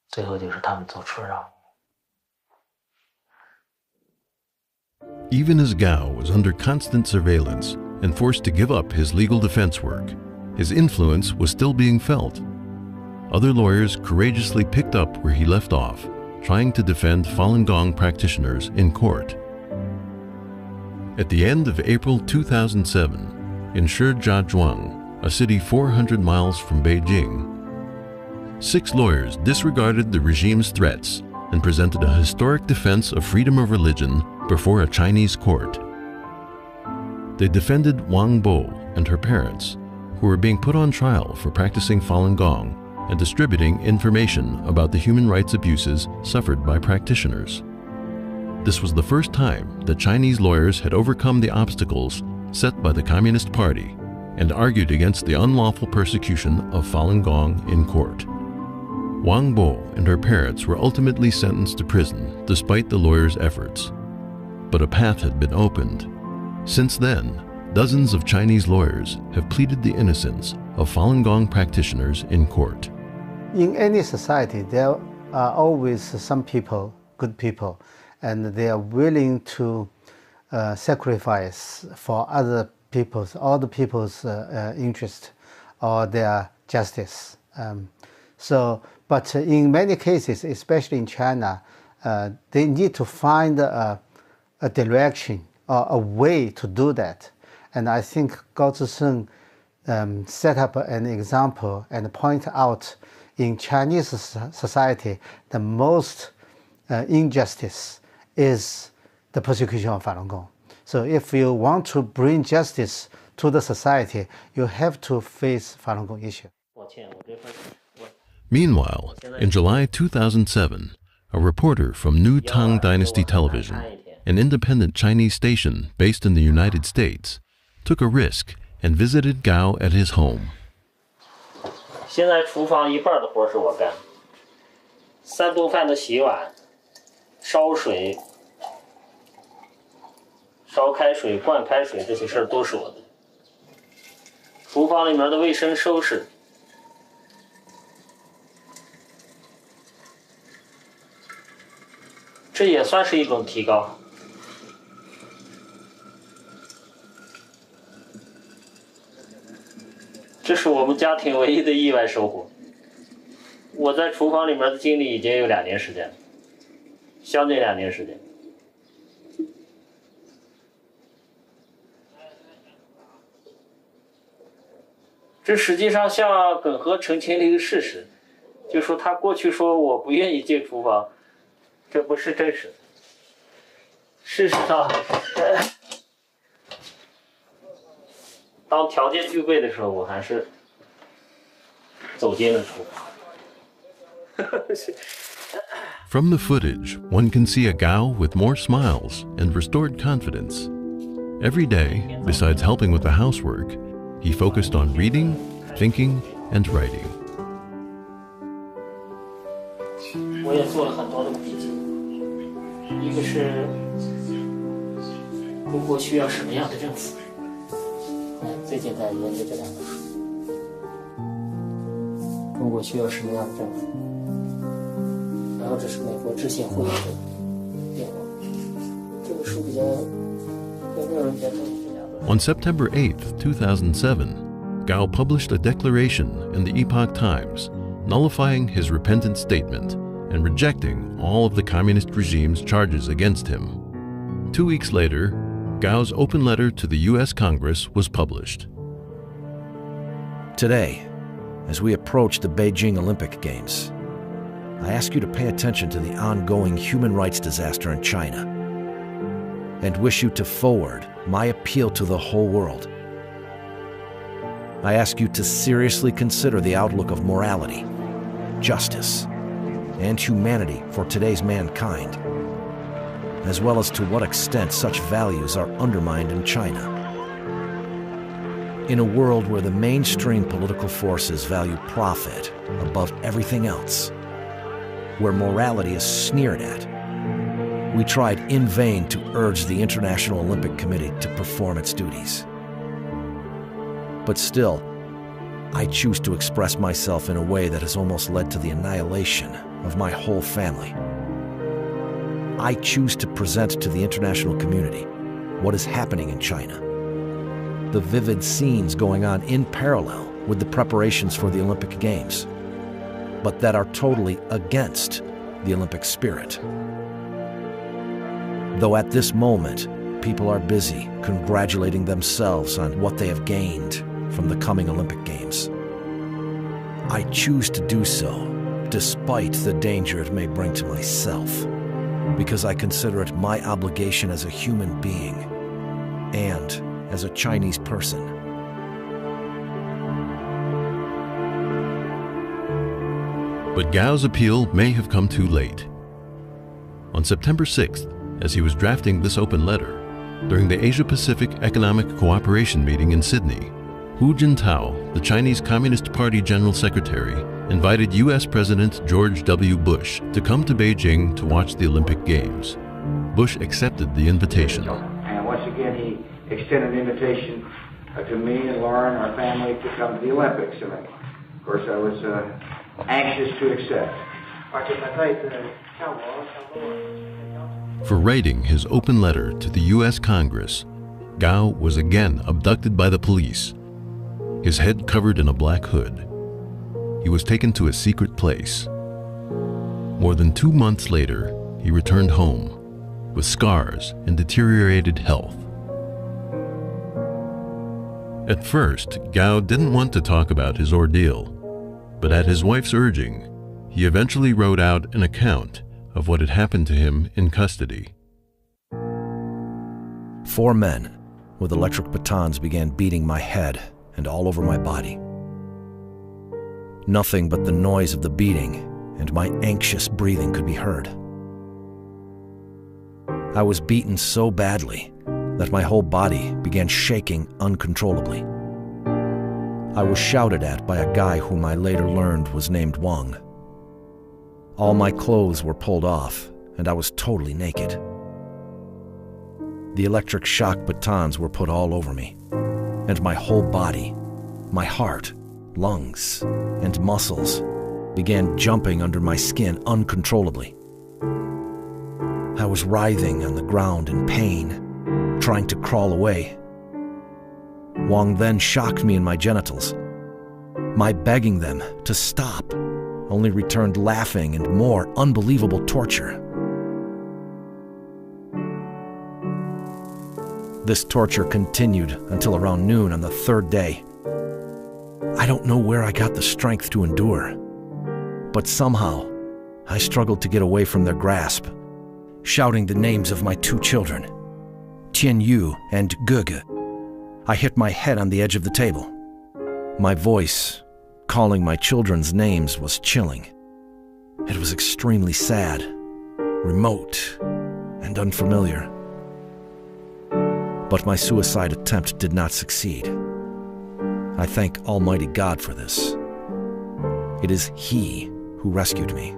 最后就是他们做出了让步。 Even as Gao was under constant surveillance and forced to give up his legal defense work, his influence was still being felt. Other lawyers courageously picked up where he left off, trying to defend Falun Gong practitioners in court. At the end of April 2007, in Shijiazhuang, a city 400 miles from Beijing, 6 lawyers disregarded the regime's threats and presented a historic defense of freedom of religion before a Chinese court. They defended Wang Bo and her parents, who were being put on trial for practicing Falun Gong and distributing information about the human rights abuses suffered by practitioners. This was the first time that Chinese lawyers had overcome the obstacles set by the Communist Party and argued against the unlawful persecution of Falun Gong in court. Wang Bo and her parents were ultimately sentenced to prison despite the lawyers' efforts. But a path had been opened. Since then, dozens of Chinese lawyers have pleaded the innocence of Falun Gong practitioners in court. In any society, there are always some people, good people, and they are willing to sacrifice for other people's, all the people's interest or their justice. But in many cases, especially in China, they need to find a direction or a way to do that. And I think Gao Zisheng set up an example and point out in Chinese society, the most injustice is the persecution of Falun Gong. So if you want to bring justice to the society, you have to face Falun Gong issue. Meanwhile, in July 2007, a reporter from New Tang Dynasty Television, an independent Chinese station based in the United States, took a risk and visited Gao at his home. 现在厨房一半的活是我干，3顿饭的洗碗、烧水、烧开水、灌开水这些事儿都是我的。厨房里面的卫生收拾，这也算是一种提高。这是我们家庭唯一的意外收获。我在厨房里面的经历已经有2年时间了，将近2年时间。这实际上向耿和澄清了一个事实，就说他过去说我不愿意进厨房，这不是真实的。事实上，当条件具备的时候，我还是走进了厨房。From the footage, one can see a Gao with more smiles and restored confidence. Every day, besides helping with the housework, he focused on reading, thinking, and writing. 我也做了很多的笔记，一个是中国需要什么样的政府，最近在研究这2本书。中国需要什么样的政府。然后这是美国致信会议的电话，这个书比较有没有人觉得？ On September 8th, 2007, Gao published a declaration in the Epoch Times, nullifying his repentant statement and rejecting all of the communist regime's charges against him. 2 weeks later, Gao's open letter to the U.S. Congress was published. Today, as we approach the Beijing Olympic Games, I ask you to pay attention to the ongoing human rights disaster in China and wish you to forward my appeal to the whole world. I ask you to seriously consider the outlook of morality, justice, and humanity for today's mankind, as well as to what extent such values are undermined in China. In a world where the mainstream political forces value profit above everything else, where morality is sneered at, we tried in vain to urge the International Olympic Committee to perform its duties. But still, I choose to express myself in a way that has almost led to the annihilation of my whole family. I choose to present to the international community what is happening in China, the vivid scenes going on in parallel with the preparations for the Olympic Games, but that are totally against the Olympic spirit. Though at this moment, people are busy congratulating themselves on what they have gained from the coming Olympic Games, I choose to do so despite the danger it may bring to myself, because I consider it my obligation as a human being and as a Chinese person. But Gao's appeal may have come too late. On September 6th, as he was drafting this open letter, during the Asia-Pacific Economic Cooperation meeting in Sydney, Hu Jintao, the Chinese Communist Party General Secretary, invited U.S. President George W. Bush to come to Beijing to watch the Olympic Games. Bush accepted the invitation. And once again, he extended an invitation to me and Lauren, our family, to come to the Olympics. And of course, I was anxious to accept. For writing his open letter to the U.S. Congress, Gao was again abducted by the police, his head covered in a black hood. He was taken to a secret place. More than 2 months later, he returned home with scars and deteriorated health. At first, Gao didn't want to talk about his ordeal, but at his wife's urging, he eventually wrote out an account of what had happened to him in custody. 4 men with electric batons began beating my head and all over my body. Nothing but the noise of the beating and my anxious breathing could be heard. I was beaten so badly that my whole body began shaking uncontrollably. I was shouted at by a guy whom I later learned was named Wang. All my clothes were pulled off, and I was totally naked. The electric shock batons were put all over me, and my whole body, my heart, lungs, and muscles began jumping under my skin uncontrollably. I was writhing on the ground in pain, trying to crawl away. Wang then shocked me in my genitals. My begging them to stop only returned laughing and more unbelievable torture. This torture continued until around noon on the 3rd day. I don't know where I got the strength to endure, but somehow I struggled to get away from their grasp, shouting the names of my 2 children, Tian Yu and Gege. I hit my head on the edge of the table. My voice, calling my children's names, was chilling. It was extremely sad, remote, and unfamiliar. But my suicide attempt did not succeed. I thank Almighty God for this. It is He who rescued me.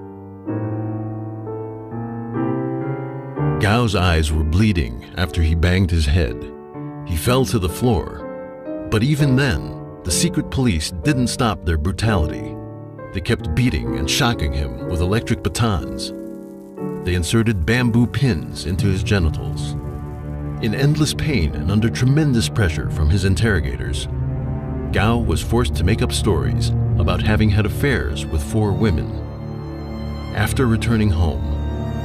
Gao's eyes were bleeding after he banged his head. He fell to the floor. But even then, the secret police didn't stop their brutality. They kept beating and shocking him with electric batons. They inserted bamboo pins into his genitals. In endless pain and under tremendous pressure from his interrogators, Gao was forced to make up stories about having had affairs with 4 women. After returning home,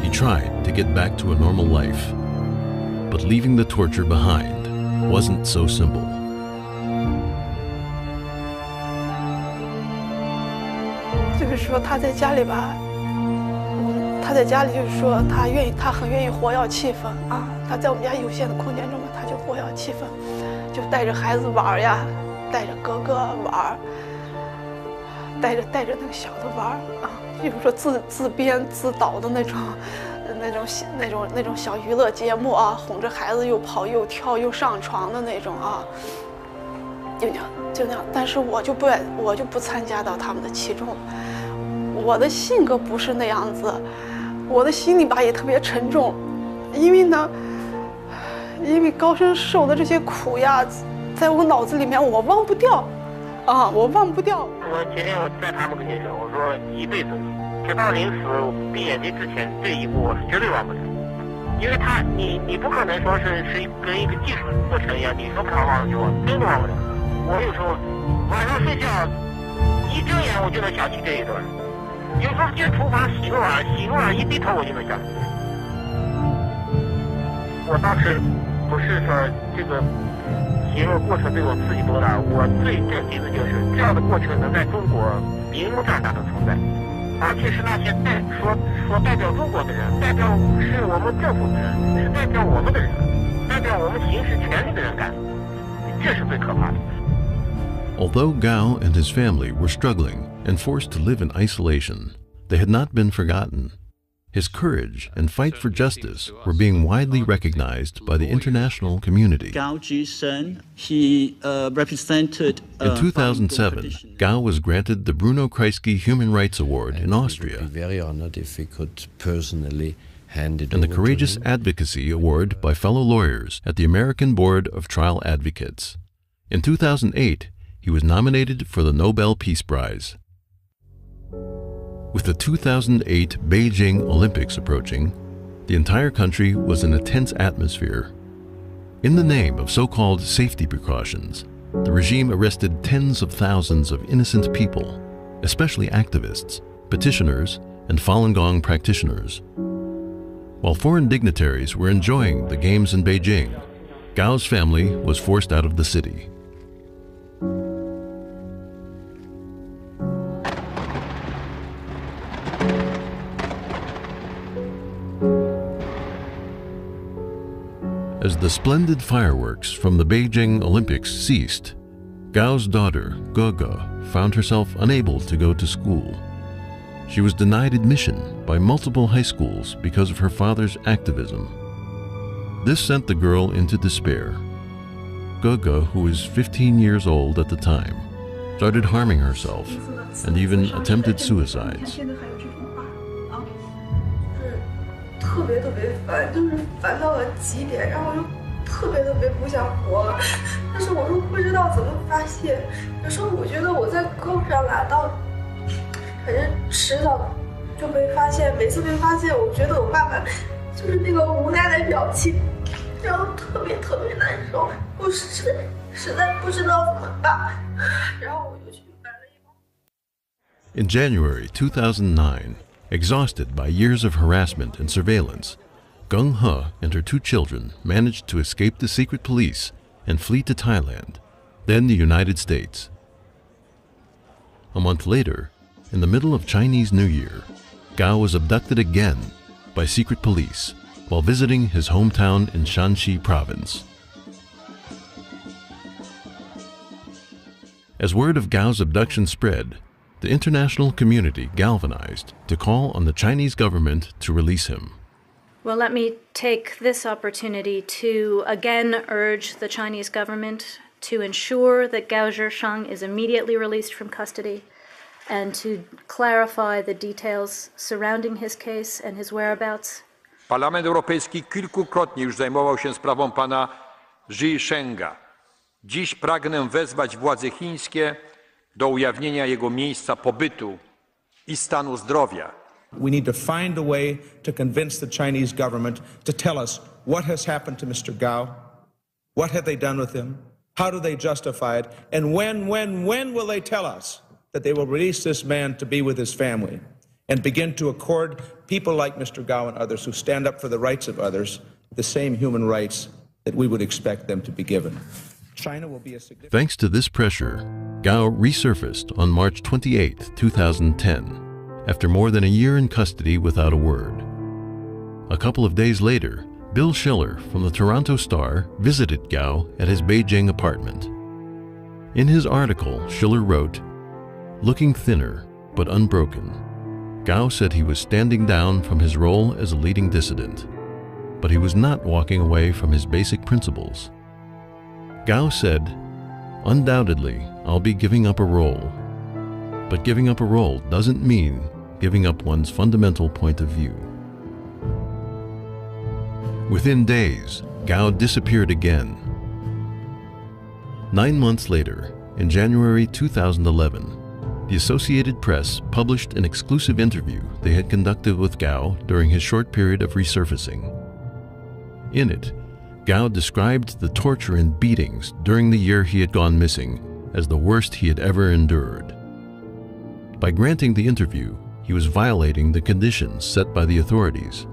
he tried to get back to a normal life, but leaving the torture behind wasn't so simple. 就是说他在家里吧，他在家里就是说他很愿意活跃气氛啊。他在我们家有限的空间中嘛，他就活跃气氛，就带着孩子玩呀，带着哥哥玩，带着那个小的玩啊。比如说自编自导的那种小娱乐节目啊，哄着孩子又跑又跳又上床的那种啊，就那样。但是我就不参加到他们的其中。我的性格不是那样子，我的心里吧也特别沉重，因为高深受的这些苦呀，在我脑子里面我忘不掉，啊，我忘不掉。我今天我在他们跟前说，我说一辈子，直到临死闭眼睛之前，这一步我是绝对忘不了，因为你不可能说是跟一个技术过程一样，你说不忘忘就忘，真的忘不了。我有时候晚上睡觉一睁眼我就能想起这一段。有时候进厨房洗个碗一低头我就能想起。我当时不是说这个邪恶过程对我刺激多大，我最震惊的就是这样的过程能在中国明目张胆的存在，而且是那些说代表中国的人，代表是我们政府的人，是代表我们的人，代表我们行使权利的人干的，这是最可怕的。Although Gao and his family were struggling and forced to live in isolation, they had not been forgotten. His courage and fight for justice were being widely recognized by the international community. Gao Zhishen, he represented... In 2007, Gao was granted the Bruno Kreisky Human Rights Award in Austria, I would be very honored if we could personally hand it and the over Courageous to him. Advocacy Award by fellow lawyers at the American Board of Trial Advocates. In 2008, he was nominated for the Nobel Peace Prize. With the 2008 Beijing Olympics approaching, the entire country was in a tense atmosphere. In the name of so-called safety precautions, the regime arrested tens of thousands of innocent people, especially activists, petitioners, and Falun Gong practitioners. While foreign dignitaries were enjoying the games in Beijing, Gao's family was forced out of the city. As the splendid fireworks from the Beijing Olympics ceased, Gao's daughter, Gogo, found herself unable to go to school. She was denied admission by multiple high schools because of her father's activism. This sent the girl into despair. Gogo, who was 15 years old at the time, started harming herself and even attempted suicides. 特别烦，就是烦到了极点，然后就特别不想活了。但是我又不知道怎么发泄，有时候我觉得我在胳膊上拉到，反正迟早就被发现。每次被发现，我觉得我爸爸就是那个无奈的表情，然后特别难受，我实在不知道怎么办，然后我就去买了一包。In January 2009, exhausted by years of harassment and surveillance, Gung He and her 2 children managed to escape the secret police and flee to Thailand, then the United States. A month later, in the middle of Chinese New Year, Gao was abducted again by secret police while visiting his hometown in Shanxi province. As word of Gao's abduction spread, the international community galvanized to call on the Chinese government to release him. Well, let me take this opportunity to again urge the Chinese government to ensure that Gao Zhisheng is immediately released from custody and to clarify the details surrounding his case and his whereabouts. Parlament Europejski kilkukrotnie już zajmował się sprawą pana Zhishenga. Dziś pragnę wezwać władze chińskie do ujawnienia jego miejsca pobytu i stanu zdrowia. We need to find a way to convince the Chinese government to tell us what has happened to Mr. Gao, what have they done with him, how do they justify it, and when will they tell us that they will release this man to be with his family and begin to accord people like Mr. Gao and others who stand up for the rights of others the same human rights that we would expect them to be given. China will be a significant... Thanks to this pressure, Gao resurfaced on March 28, 2010, after more than a year in custody without a word. A couple of days later, Bill Schiller from the Toronto Star visited Gao at his Beijing apartment. In his article, Schiller wrote, "Looking thinner but unbroken, Gao said he was standing down from his role as a leading dissident, but he was not walking away from his basic principles. Gao said, 'Undoubtedly, I'll be giving up a role. But giving up a role doesn't mean giving up one's fundamental point of view.'" Within days, Gao disappeared again. 9 months later, in January 2011, the Associated Press published an exclusive interview they had conducted with Gao during his short period of resurfacing. In it, Gao described the torture and beatings during the year he had gone missing as the worst he had ever endured. By granting the interview, he was violating the conditions set by the authorities.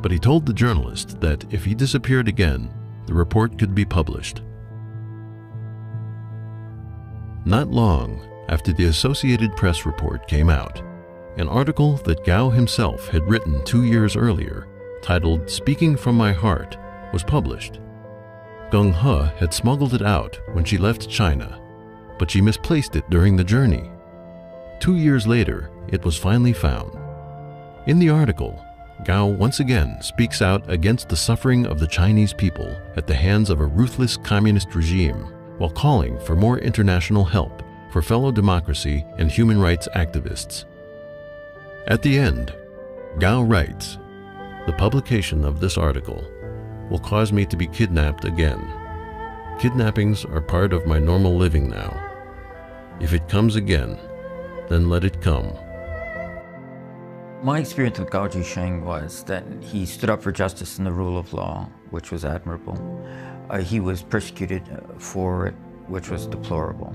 But he told the journalist that if he disappeared again, the report could be published. Not long after the Associated Press report came out, an article that Gao himself had written 2 years earlier, titled "Speaking from My Heart," was published. Geng He had smuggled it out when she left China, but she misplaced it during the journey. 2 years later, it was finally found. In the article, Gao once again speaks out against the suffering of the Chinese people at the hands of a ruthless communist regime, while calling for more international help for fellow democracy and human rights activists. At the end, Gao writes, "The publication of this article will cause me to be kidnapped again. Kidnappings are part of my normal living now. If it comes again, then let it come." My experience with Gao Zhisheng was that he stood up for justice and the rule of law, which was admirable. He was persecuted for it, which was deplorable.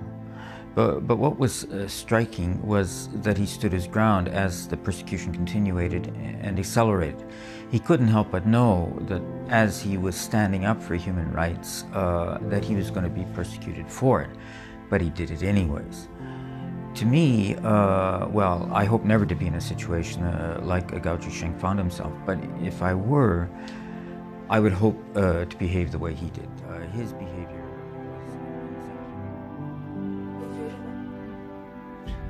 But what was striking was that he stood his ground as the persecution continued and accelerated. He couldn't help but know that as he was standing up for human rights, that he was going to be persecuted for it, but he did it anyways. To me, well, I hope never to be in a situation like Gao Zhisheng found himself, but if I were, I would hope to behave the way he did. His behavior.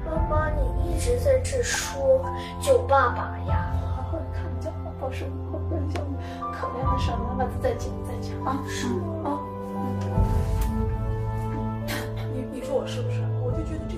爸爸，你一直在这说救爸爸呀！好，看着爸爸是很想可怜的什么了，再讲啊，是啊，你说我是不是？我就觉得。